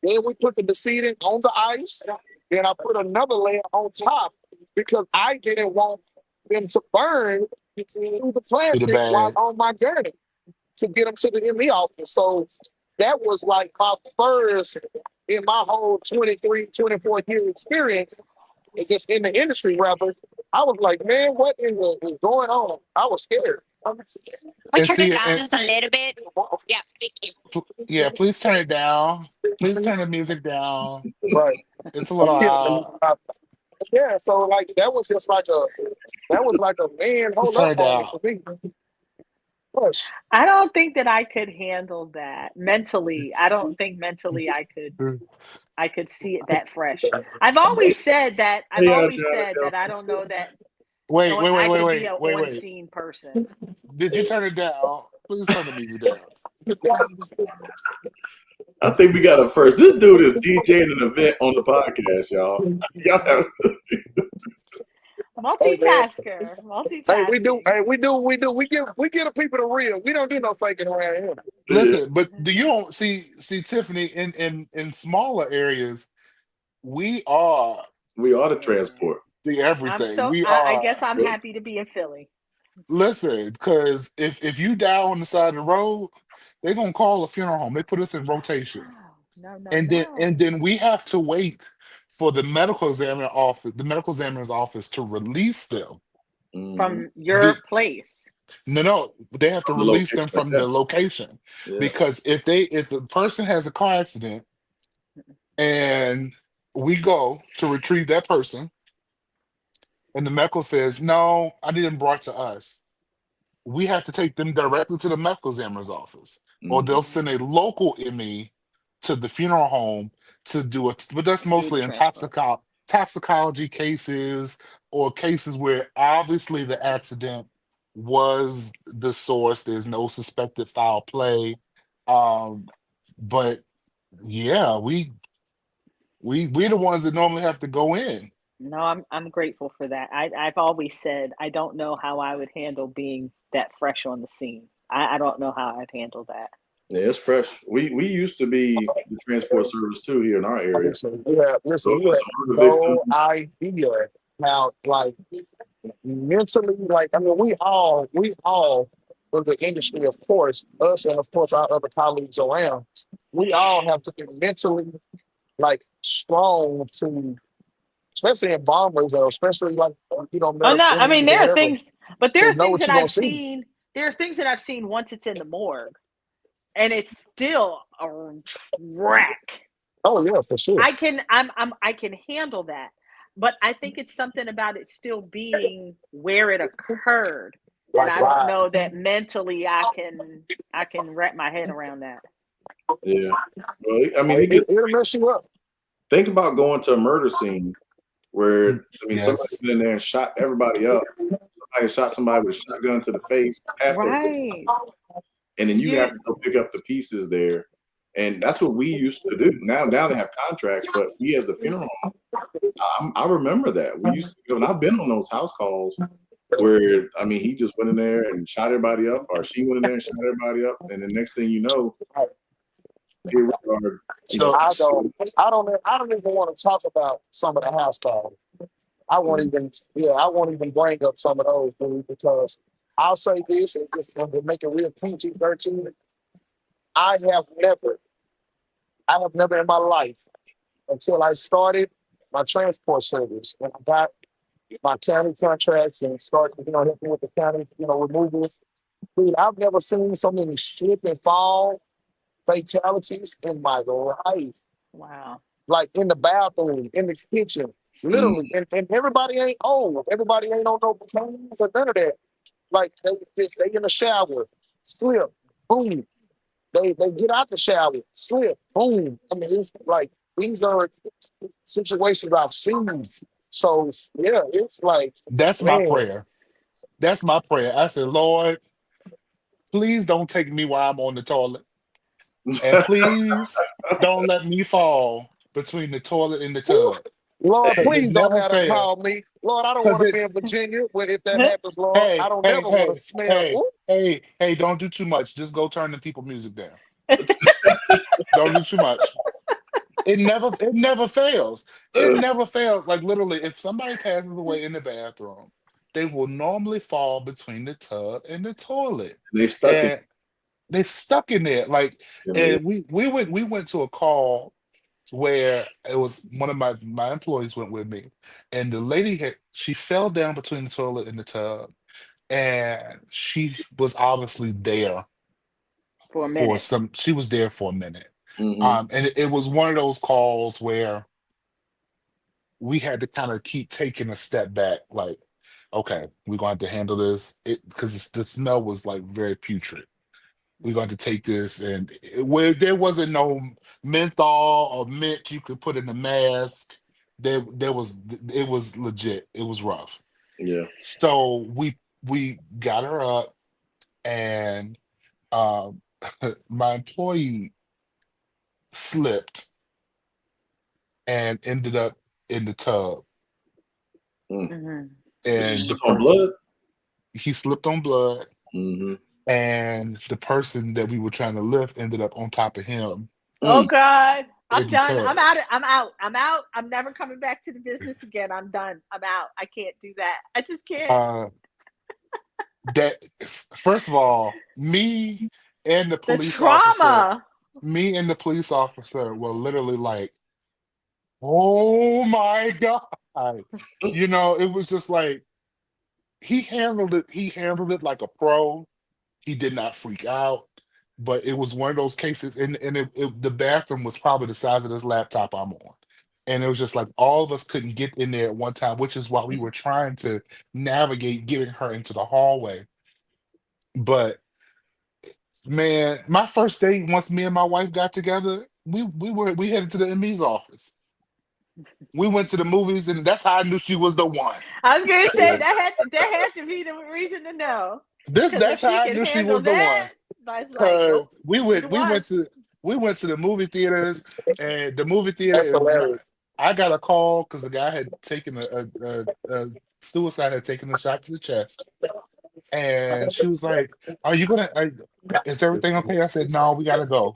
[SPEAKER 4] Then we put the decedent on the ice. Then I put another layer on top because I didn't want them to burn through the plastic while on my gurney to get them to the ME office. So that was like my first in my whole 23, 24-year experience, just in the industry, rather. I was like, man, what is going on? I was scared.
[SPEAKER 9] We turn it down just a little bit. Yeah, thank you.
[SPEAKER 3] Yeah, please turn it down. Please turn the music down.
[SPEAKER 4] Right.
[SPEAKER 3] It's a little loud.
[SPEAKER 4] Yeah, so like that was like a man hold up moment for me. Push.
[SPEAKER 1] I don't think that I could handle that mentally. I don't think mentally I could see it that fresh. I've always said that. I don't know that.
[SPEAKER 3] Wait.
[SPEAKER 1] Be an on-scene person.
[SPEAKER 3] Did you turn it down? Please turn the music down.
[SPEAKER 2] I think we got a first. This dude is DJing an event on the podcast, y'all. Y'all have
[SPEAKER 1] multitasker.
[SPEAKER 4] Hey, we do. We get the people the real. We don't do no faking around here.
[SPEAKER 3] Listen, but you don't see Tiffany in smaller areas. We are
[SPEAKER 2] the transport.
[SPEAKER 3] The everything.
[SPEAKER 1] I guess I'm happy to be in Philly.
[SPEAKER 3] Listen, because if you die on the side of the road, they're gonna call a funeral home. They put us in rotation. And then we have to wait for the medical examiner's office to release them
[SPEAKER 1] from your place.
[SPEAKER 3] No, they have to release them from the location. Yeah. Because if the person has a car accident and we go to retrieve that person, and the medical says, no, I didn't brought to us, we have to take them directly to the medical examiner's office. Or they'll send a local ME to the funeral home to do it. But that's mostly in toxicology cases or cases where obviously the accident was the source. There's no suspected foul play. But yeah, we're the ones that normally have to go in.
[SPEAKER 1] No, I'm grateful for that. I've always said I don't know how I would handle being that fresh on the scene. I don't know how I'd handle that.
[SPEAKER 2] Yeah, it's fresh. We used to be the transport service too here in our area.
[SPEAKER 4] Listen, you have no idea how, like, mentally, like, I mean, we all in the industry, of course, us and of course our other colleagues around, we all have to be mentally, like, strong to, especially in bombers, or especially like, you know.
[SPEAKER 1] I mean, there are things, but there are things that I've seen. There are things that I've seen once it's in the morgue, and it's still a wreck.
[SPEAKER 4] Oh yeah, for sure.
[SPEAKER 1] I can handle that, but I think it's something about it still being where it occurred. And I don't know that mentally I can wrap my head around that.
[SPEAKER 2] Yeah, well, I mean,
[SPEAKER 4] it'll mess you up.
[SPEAKER 2] Think about going to a murder scene where somebody went in there and shot everybody up. Somebody shot somebody with a shotgun to the face, and then you have to go pick up the pieces there. And that's what we used to do. Now they have contracts, but we as the funeral home, I remember that. We used to go, and I've been on those house calls where, I mean, he just went in there and shot everybody up, or she went in there and shot everybody up, and the next thing you know, here we are.
[SPEAKER 4] So I don't even want to talk about some of the house calls. I won't even bring up some of those, dude, because I'll say this and just to make it real PG-13. I have never in my life, until I started my transport service, and I got my county contracts and started, helping with the county, removals. Dude, I've never seen so many slip and fall fatalities in my life.
[SPEAKER 1] Wow.
[SPEAKER 4] Like in the bathroom, in the kitchen, literally. And everybody ain't old. Everybody ain't on no bikinis or none of that. Like they in the shower, slip, boom. They get out the shower, slip, boom. I mean, it's like these are situations I've seen. So yeah, it's like
[SPEAKER 3] That's my prayer. That's my prayer. I said, Lord, please don't take me while I'm on the toilet. And please don't let me fall between the toilet and the tub.
[SPEAKER 4] Lord, please don't
[SPEAKER 3] never
[SPEAKER 4] have to
[SPEAKER 3] fail.
[SPEAKER 4] call me. Lord, I don't want to be in Virginia. But if that happens, Lord, I don't never want to smell.
[SPEAKER 3] Hey, don't do too much. Just go turn the people music down. Don't do too much. It never fails. It never fails. Like literally, if somebody passes away in the bathroom, they will normally fall between the tub and the toilet.
[SPEAKER 2] They
[SPEAKER 3] stuck in there. Like, and we went to a call where it was one of my employees went with me, and the lady she fell down between the toilet and the tub, and she was obviously there
[SPEAKER 1] for a minute.
[SPEAKER 3] She was there for a minute.
[SPEAKER 2] Mm-hmm.
[SPEAKER 3] And it was one of those calls where we had to kind of keep taking a step back, like, okay, we're going to have to handle this because the smell was like very putrid. We're going to take this, and where there wasn't no menthol or mint you could put in the mask, it was legit. It was rough.
[SPEAKER 2] Yeah.
[SPEAKER 3] So we got her up, and my employee slipped and ended up in the tub.
[SPEAKER 1] Mm-hmm.
[SPEAKER 2] And on blood?
[SPEAKER 3] He slipped on blood.
[SPEAKER 2] Mm-hmm.
[SPEAKER 3] And the person that we were trying to lift ended up on top of him.
[SPEAKER 1] Oh God. I'm done.
[SPEAKER 3] Tub.
[SPEAKER 1] I'm out. I'm never coming back to the business again. I'm done. I'm out. I can't do that. I just can't.
[SPEAKER 3] That first of all, me and the police officer were literally like, oh my God. It was just like he handled it like a pro. He did not freak out, but it was one of those cases, and the bathroom was probably the size of this laptop I'm on. And it was just like all of us couldn't get in there at one time, which is why we were trying to navigate getting her into the hallway. But man, my first day, once me and my wife got together, we headed to the ME's office. We went to the movies, and that's how I knew she was the one.
[SPEAKER 1] I was gonna say that had to be the reason to know.
[SPEAKER 3] That's how I knew she was the one.
[SPEAKER 1] Like,
[SPEAKER 3] we went to the movie theaters, and the movie theater.
[SPEAKER 4] That's hilarious.
[SPEAKER 3] I got a call because the guy had taken a suicide, had taken a shot to the chest, and she was like, "Are you gonna? Is everything okay?" I said, "No, we gotta go."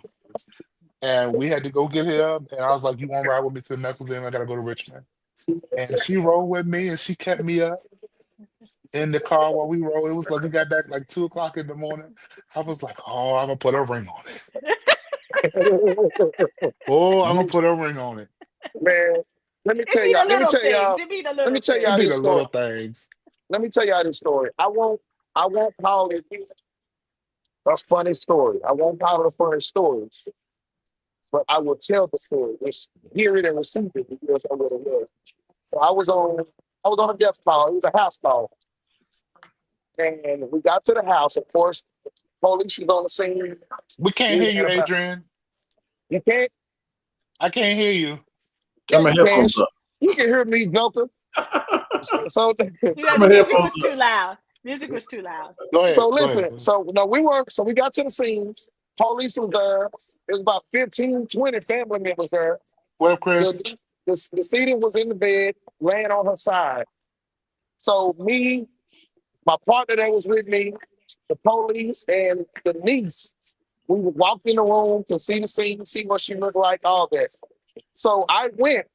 [SPEAKER 3] And we had to go get him, and I was like, "You want to ride with me to the medical center? I gotta go to Richmond." And she rode with me, and she kept me up in the car while we rode. It was like we got back like 2:00 in the morning. I was like, "Oh, I'm gonna put a ring on it." Oh, I'm gonna put a ring on it.
[SPEAKER 4] Man, let me tell y'all this story. I won't call it a funny story. I won't call it a funny story. But I will tell the story. Just hear it and receive it because I what it was. So I was on a death call. It was a house call. And we got to the house. Of course, police was on the scene.
[SPEAKER 3] We can't hear you, Adrian.
[SPEAKER 4] You can't?
[SPEAKER 3] I can't hear you.
[SPEAKER 2] Got my headphones up.
[SPEAKER 4] You can hear me, Joker. So
[SPEAKER 1] the music was too loud. Music was too loud.
[SPEAKER 3] Go ahead.
[SPEAKER 4] So listen. So no, we got to the scene. Police was there. There was about 15, 20 family members there.
[SPEAKER 3] Well, Chris.
[SPEAKER 4] The decedent was in the bed, laying on her side. So me, my partner that was with me, the police, and the niece, we walked in the room to see the scene, see what she looked like, all that. So I went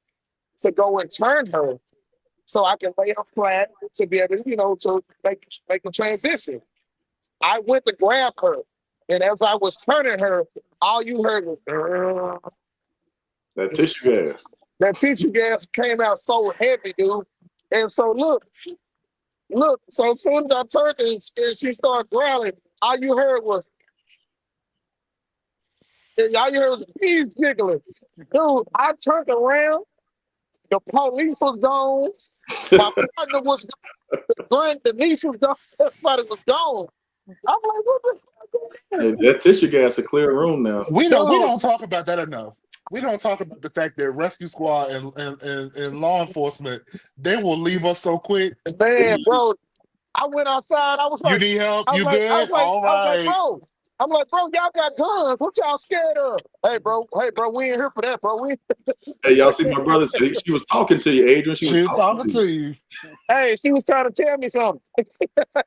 [SPEAKER 4] to go and turn her so I can lay her flat to be able to, to make a transition. I went to grab her, and as I was turning her, all you heard was
[SPEAKER 2] that tissue gas.
[SPEAKER 4] That tissue gas came out so heavy, dude. And so look. So as soon as I turned her and she started growling, all you heard was bees jiggling. Dude, I turned around. The police was gone. My partner was gone. The niece was gone. Everybody was gone. I'm like, what the fuck?
[SPEAKER 2] Hey, that tissue gas a clear room now.
[SPEAKER 3] We don't talk about that enough. We don't talk about the fact that rescue squad and law enforcement, they will leave us so quick.
[SPEAKER 4] Man, bro, I went outside. I was like,
[SPEAKER 3] you need help? You good? All right.
[SPEAKER 4] I'm like, bro, y'all got guns. What y'all scared of? Hey, bro, we ain't here for that, bro.
[SPEAKER 2] Hey, y'all see my brother said she was talking to you, Adrian.
[SPEAKER 3] She was talking to you.
[SPEAKER 4] Hey, she was trying to tell me something.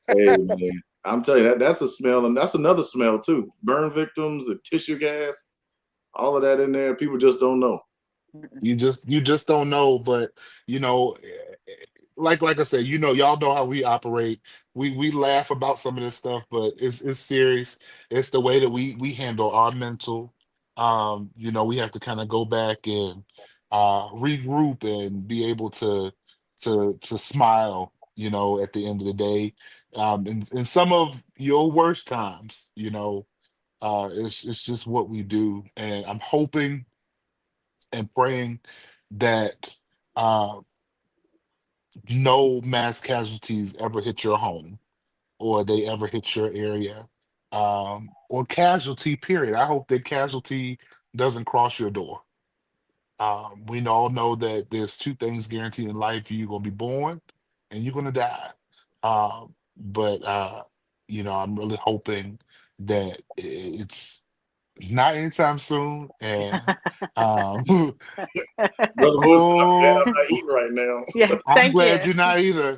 [SPEAKER 2] Hey, man, I'm telling you, that's a smell, and that's another smell too. Burn victims, the tissue gas, all of that in there. People just don't know.
[SPEAKER 3] You just don't know, but like I said, y'all know how we operate. We laugh about some of this stuff, but it's serious. It's the way that we handle our mental. We have to kind of go back and regroup and be able to smile, at the end of the day. In some of your worst times, it's just what we do. And I'm hoping and praying that no mass casualties ever hit your home or they ever hit your area, or casualty, period. I hope that casualty doesn't cross your door. We all know that there's two things guaranteed in life. You're going to be born and you're going to die. But I'm really hoping that it's not anytime soon. And
[SPEAKER 2] Brother Wilson, I'm glad I'm not eating right now.
[SPEAKER 1] Yeah,
[SPEAKER 3] I'm glad you're not either.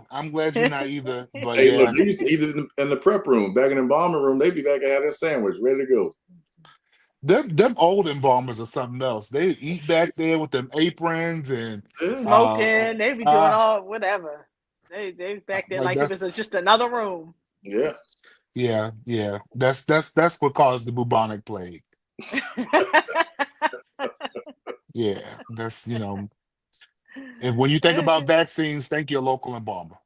[SPEAKER 3] But
[SPEAKER 2] hey, look, they used to eat it in the prep room, back in the embalming room. They'd be back and have their sandwich ready to go.
[SPEAKER 3] Them old embalmers are something else. They eat back there with them aprons and
[SPEAKER 1] smoking. They be doing all whatever. They back there like it was just another room.
[SPEAKER 2] Yeah.
[SPEAKER 3] Yeah. That's what caused the bubonic plague. Yeah, that's and when you think about vaccines, think your local embalmer.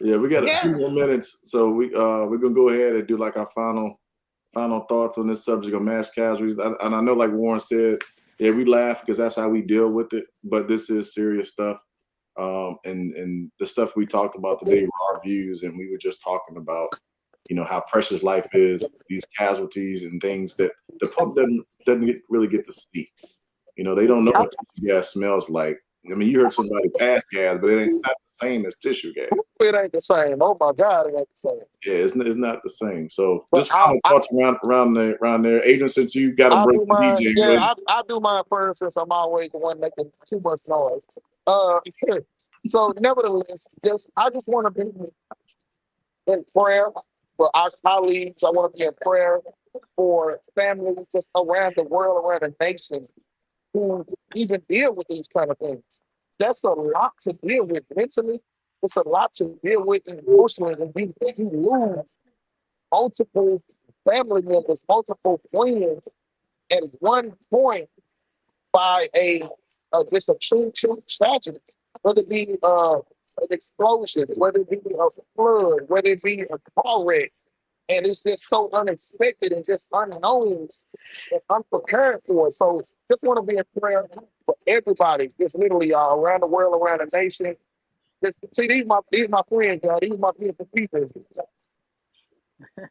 [SPEAKER 2] Yeah, we got a few more minutes, so we're gonna go ahead and do like our final thoughts on this subject of mass casualties. And I know, like Warren said, yeah, we laugh because that's how we deal with it, but this is serious stuff. And the stuff we talked about today were our views, and we were just talking about how precious life is, these casualties and things that the public doesn't really get to see. They don't know what tissue gas smells like. I mean, you heard somebody pass gas, but it's not the same as tissue gas.
[SPEAKER 4] It ain't the same. Oh my God, it ain't the same.
[SPEAKER 2] Yeah, it's not the same. So just final thoughts around there. Adrian, since you got to break some DJ.
[SPEAKER 4] Yeah, I do mine first since I'm always the one making too much noise. So nevertheless, I just want to be in prayer for our colleagues. I want to be in prayer for families just around the world, around the nation, who even deal with these kind of things. That's a lot to deal with mentally. It's a lot to deal with emotionally. And you lose multiple family members, multiple friends at one point by just a true tragedy. Whether it be an explosion, whether it be a flood, whether it be a car wreck. And it's just so unexpected and just unknown and unprepared for it. So just want to be in prayer for everybody, just literally around the world, around the nation. See, these my friends, y'all. These my beautiful people.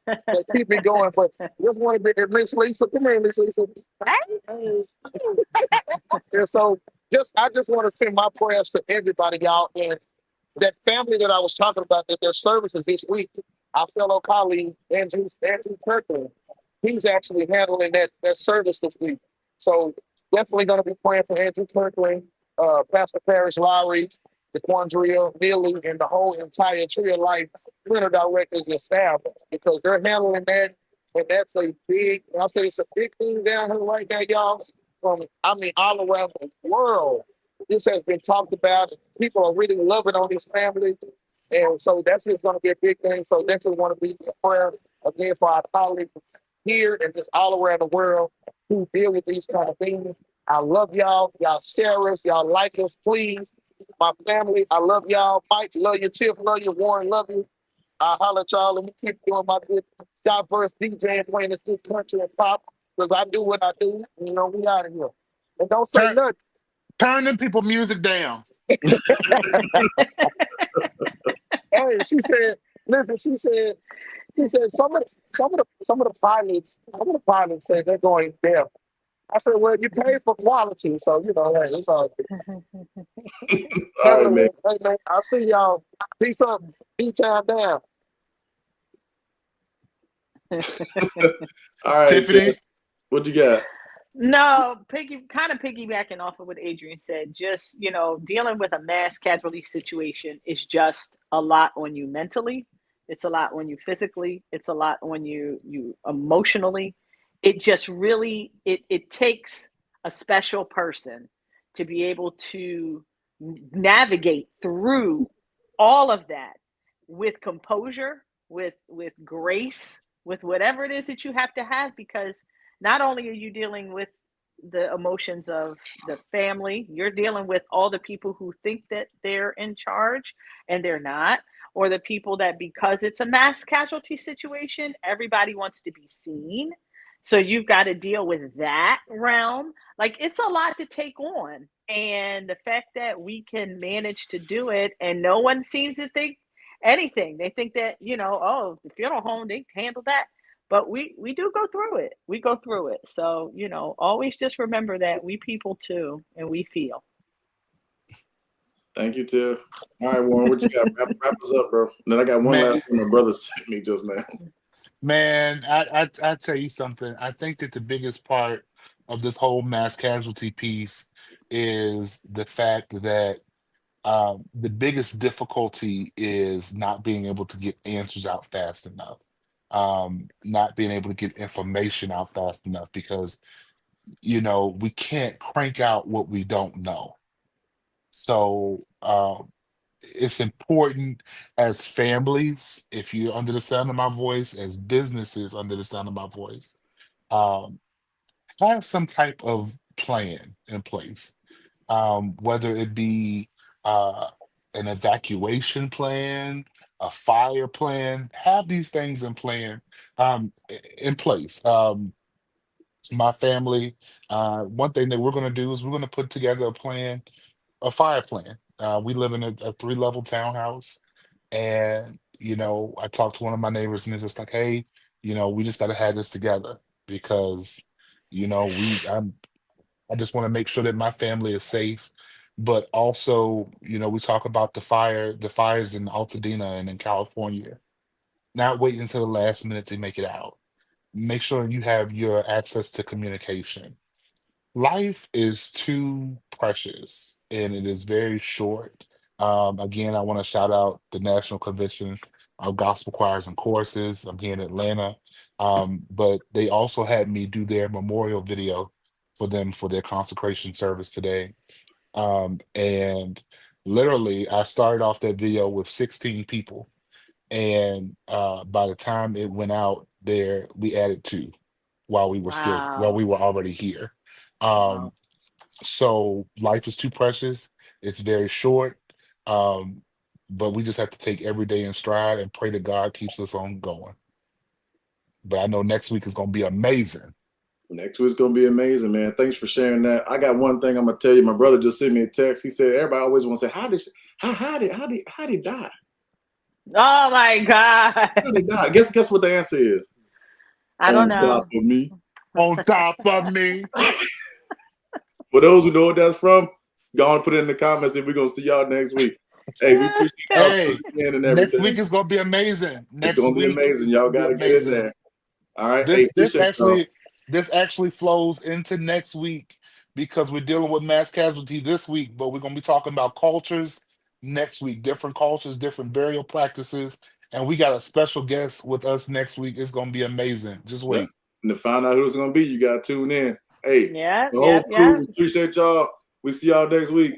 [SPEAKER 4] They keep me going, but just want to be Miss Lisa. Come here, Miss Lisa. And so I just want to send my prayers to everybody, y'all, and that family that I was talking about, that their services this week. our fellow colleague, Andrew Turner, he's actually handling that service this week. So definitely going to be praying for Andrew Kirkland, Pastor Parrish Lowry, the Quandria, Neely, and the whole entire Tree of Life printer directors and staff, because they're handling that. And that's a big, I'll say it's a big thing down here right now, y'all. All around the world, this has been talked about. People are really loving on this family. And so that's just going to be a big thing. So definitely want to be in prayer again for our colleagues here and just all around the world who deal with these kind of things. I love y'all. Y'all share us. Y'all like us, please. My family, I love y'all. Mike, love you. Tiff, love you. Warren, love you. I'll holler at y'all. Let me keep doing my good diverse DJ playing this good country and pop, because I do what I do. You know, we out of here. And don't say nothing.
[SPEAKER 3] Turn them people music down.
[SPEAKER 4] Hey, she said, listen, she said some of the pilots said they're going deaf. I said, well, you pay for quality, so you know, hey, it's all good.
[SPEAKER 2] All right, man.
[SPEAKER 4] Hey, man. I'll see y'all. Peace up. B-time down.
[SPEAKER 2] All right,
[SPEAKER 3] Tiffany,
[SPEAKER 2] what you got?
[SPEAKER 1] No, piggybacking off of what Adrian said, just, dealing with a mass casualty situation is just a lot on you mentally. It's a lot on you physically. It's a lot on you emotionally. It just really, it takes a special person to be able to navigate through all of that with composure, with grace, with whatever it is that you have to have, because not only are you dealing with the emotions of the family, you're dealing with all the people who think that they're in charge and they're not, or the people that, because it's a mass casualty situation, everybody wants to be seen. So you've got to deal with that realm. Like, it's a lot to take on. And the fact that we can manage to do it and no one seems to think anything. They think that, the funeral home, they handle that. But we do go through it. We go through it. So, always just remember that we people too, and we feel.
[SPEAKER 2] Thank you, Tiff. All right, Warren, what you got? Wrap us up, bro. And then I got one last one my brother sent me just now.
[SPEAKER 3] Man, I tell you something. I think that the biggest part of this whole mass casualty piece is the fact that the biggest difficulty is not being able to get answers out fast enough. Not being able to get information out fast enough, because we can't crank out what we don't know. So it's important as families, if you're under the sound of my voice, as businesses under the sound of my voice, have some type of plan in place, whether it be an evacuation plan, a fire plan. Have these things in place. My family, one thing that we're going to do is we're going to put together a fire plan. We live in a 3-level townhouse, and I talked to one of my neighbors, and it's just like, hey, we just got to have this together, because I just want to make sure that my family is safe. But also, we talk about the fires in Altadena and in California. Not waiting until the last minute to make it out. Make sure you have your access to communication. Life is too precious and it is very short. Again, I want to shout out the National Convention of Gospel Choirs and Choruses. I'm here in Atlanta. But they also had me do their memorial video for them for their consecration service today. And literally, I started off that video with 16 people. And by the time it went out there, we added 2 while we were already here. So life is too precious. It's very short. But we just have to take every day in stride and pray that God keeps us on going. But I know next week is going to be amazing.
[SPEAKER 2] Next week's going to be amazing, man. Thanks for sharing that. I got one thing I'm going to tell you. My brother just sent me a text. He said, everybody always want to say, how did he die?
[SPEAKER 1] Oh my God.
[SPEAKER 2] How did he die? Guess what the answer is?
[SPEAKER 1] I don't know.
[SPEAKER 2] On top of me.
[SPEAKER 3] On top of me.
[SPEAKER 2] For those who know what that's from, go on and put it in the comments, and we're going to see y'all next week. Hey, we appreciate y'all
[SPEAKER 3] Hey,
[SPEAKER 2] tuning in and
[SPEAKER 3] next
[SPEAKER 2] everything.
[SPEAKER 3] week is gonna be amazing.
[SPEAKER 2] It's gonna be amazing. Y'all gotta get in there. All right. Hey,
[SPEAKER 3] This
[SPEAKER 2] appreciate
[SPEAKER 3] actually flows into next week because we're dealing with mass casualty this week, but we're gonna be talking about cultures next week, different cultures, different burial practices, and we got a special guest with us next week. It's gonna be amazing. Just wait.
[SPEAKER 2] Yeah. And to find out who it's gonna be, you gotta tune in. Hey,
[SPEAKER 1] Yeah,
[SPEAKER 2] the whole crew, we appreciate y'all. We see y'all next week.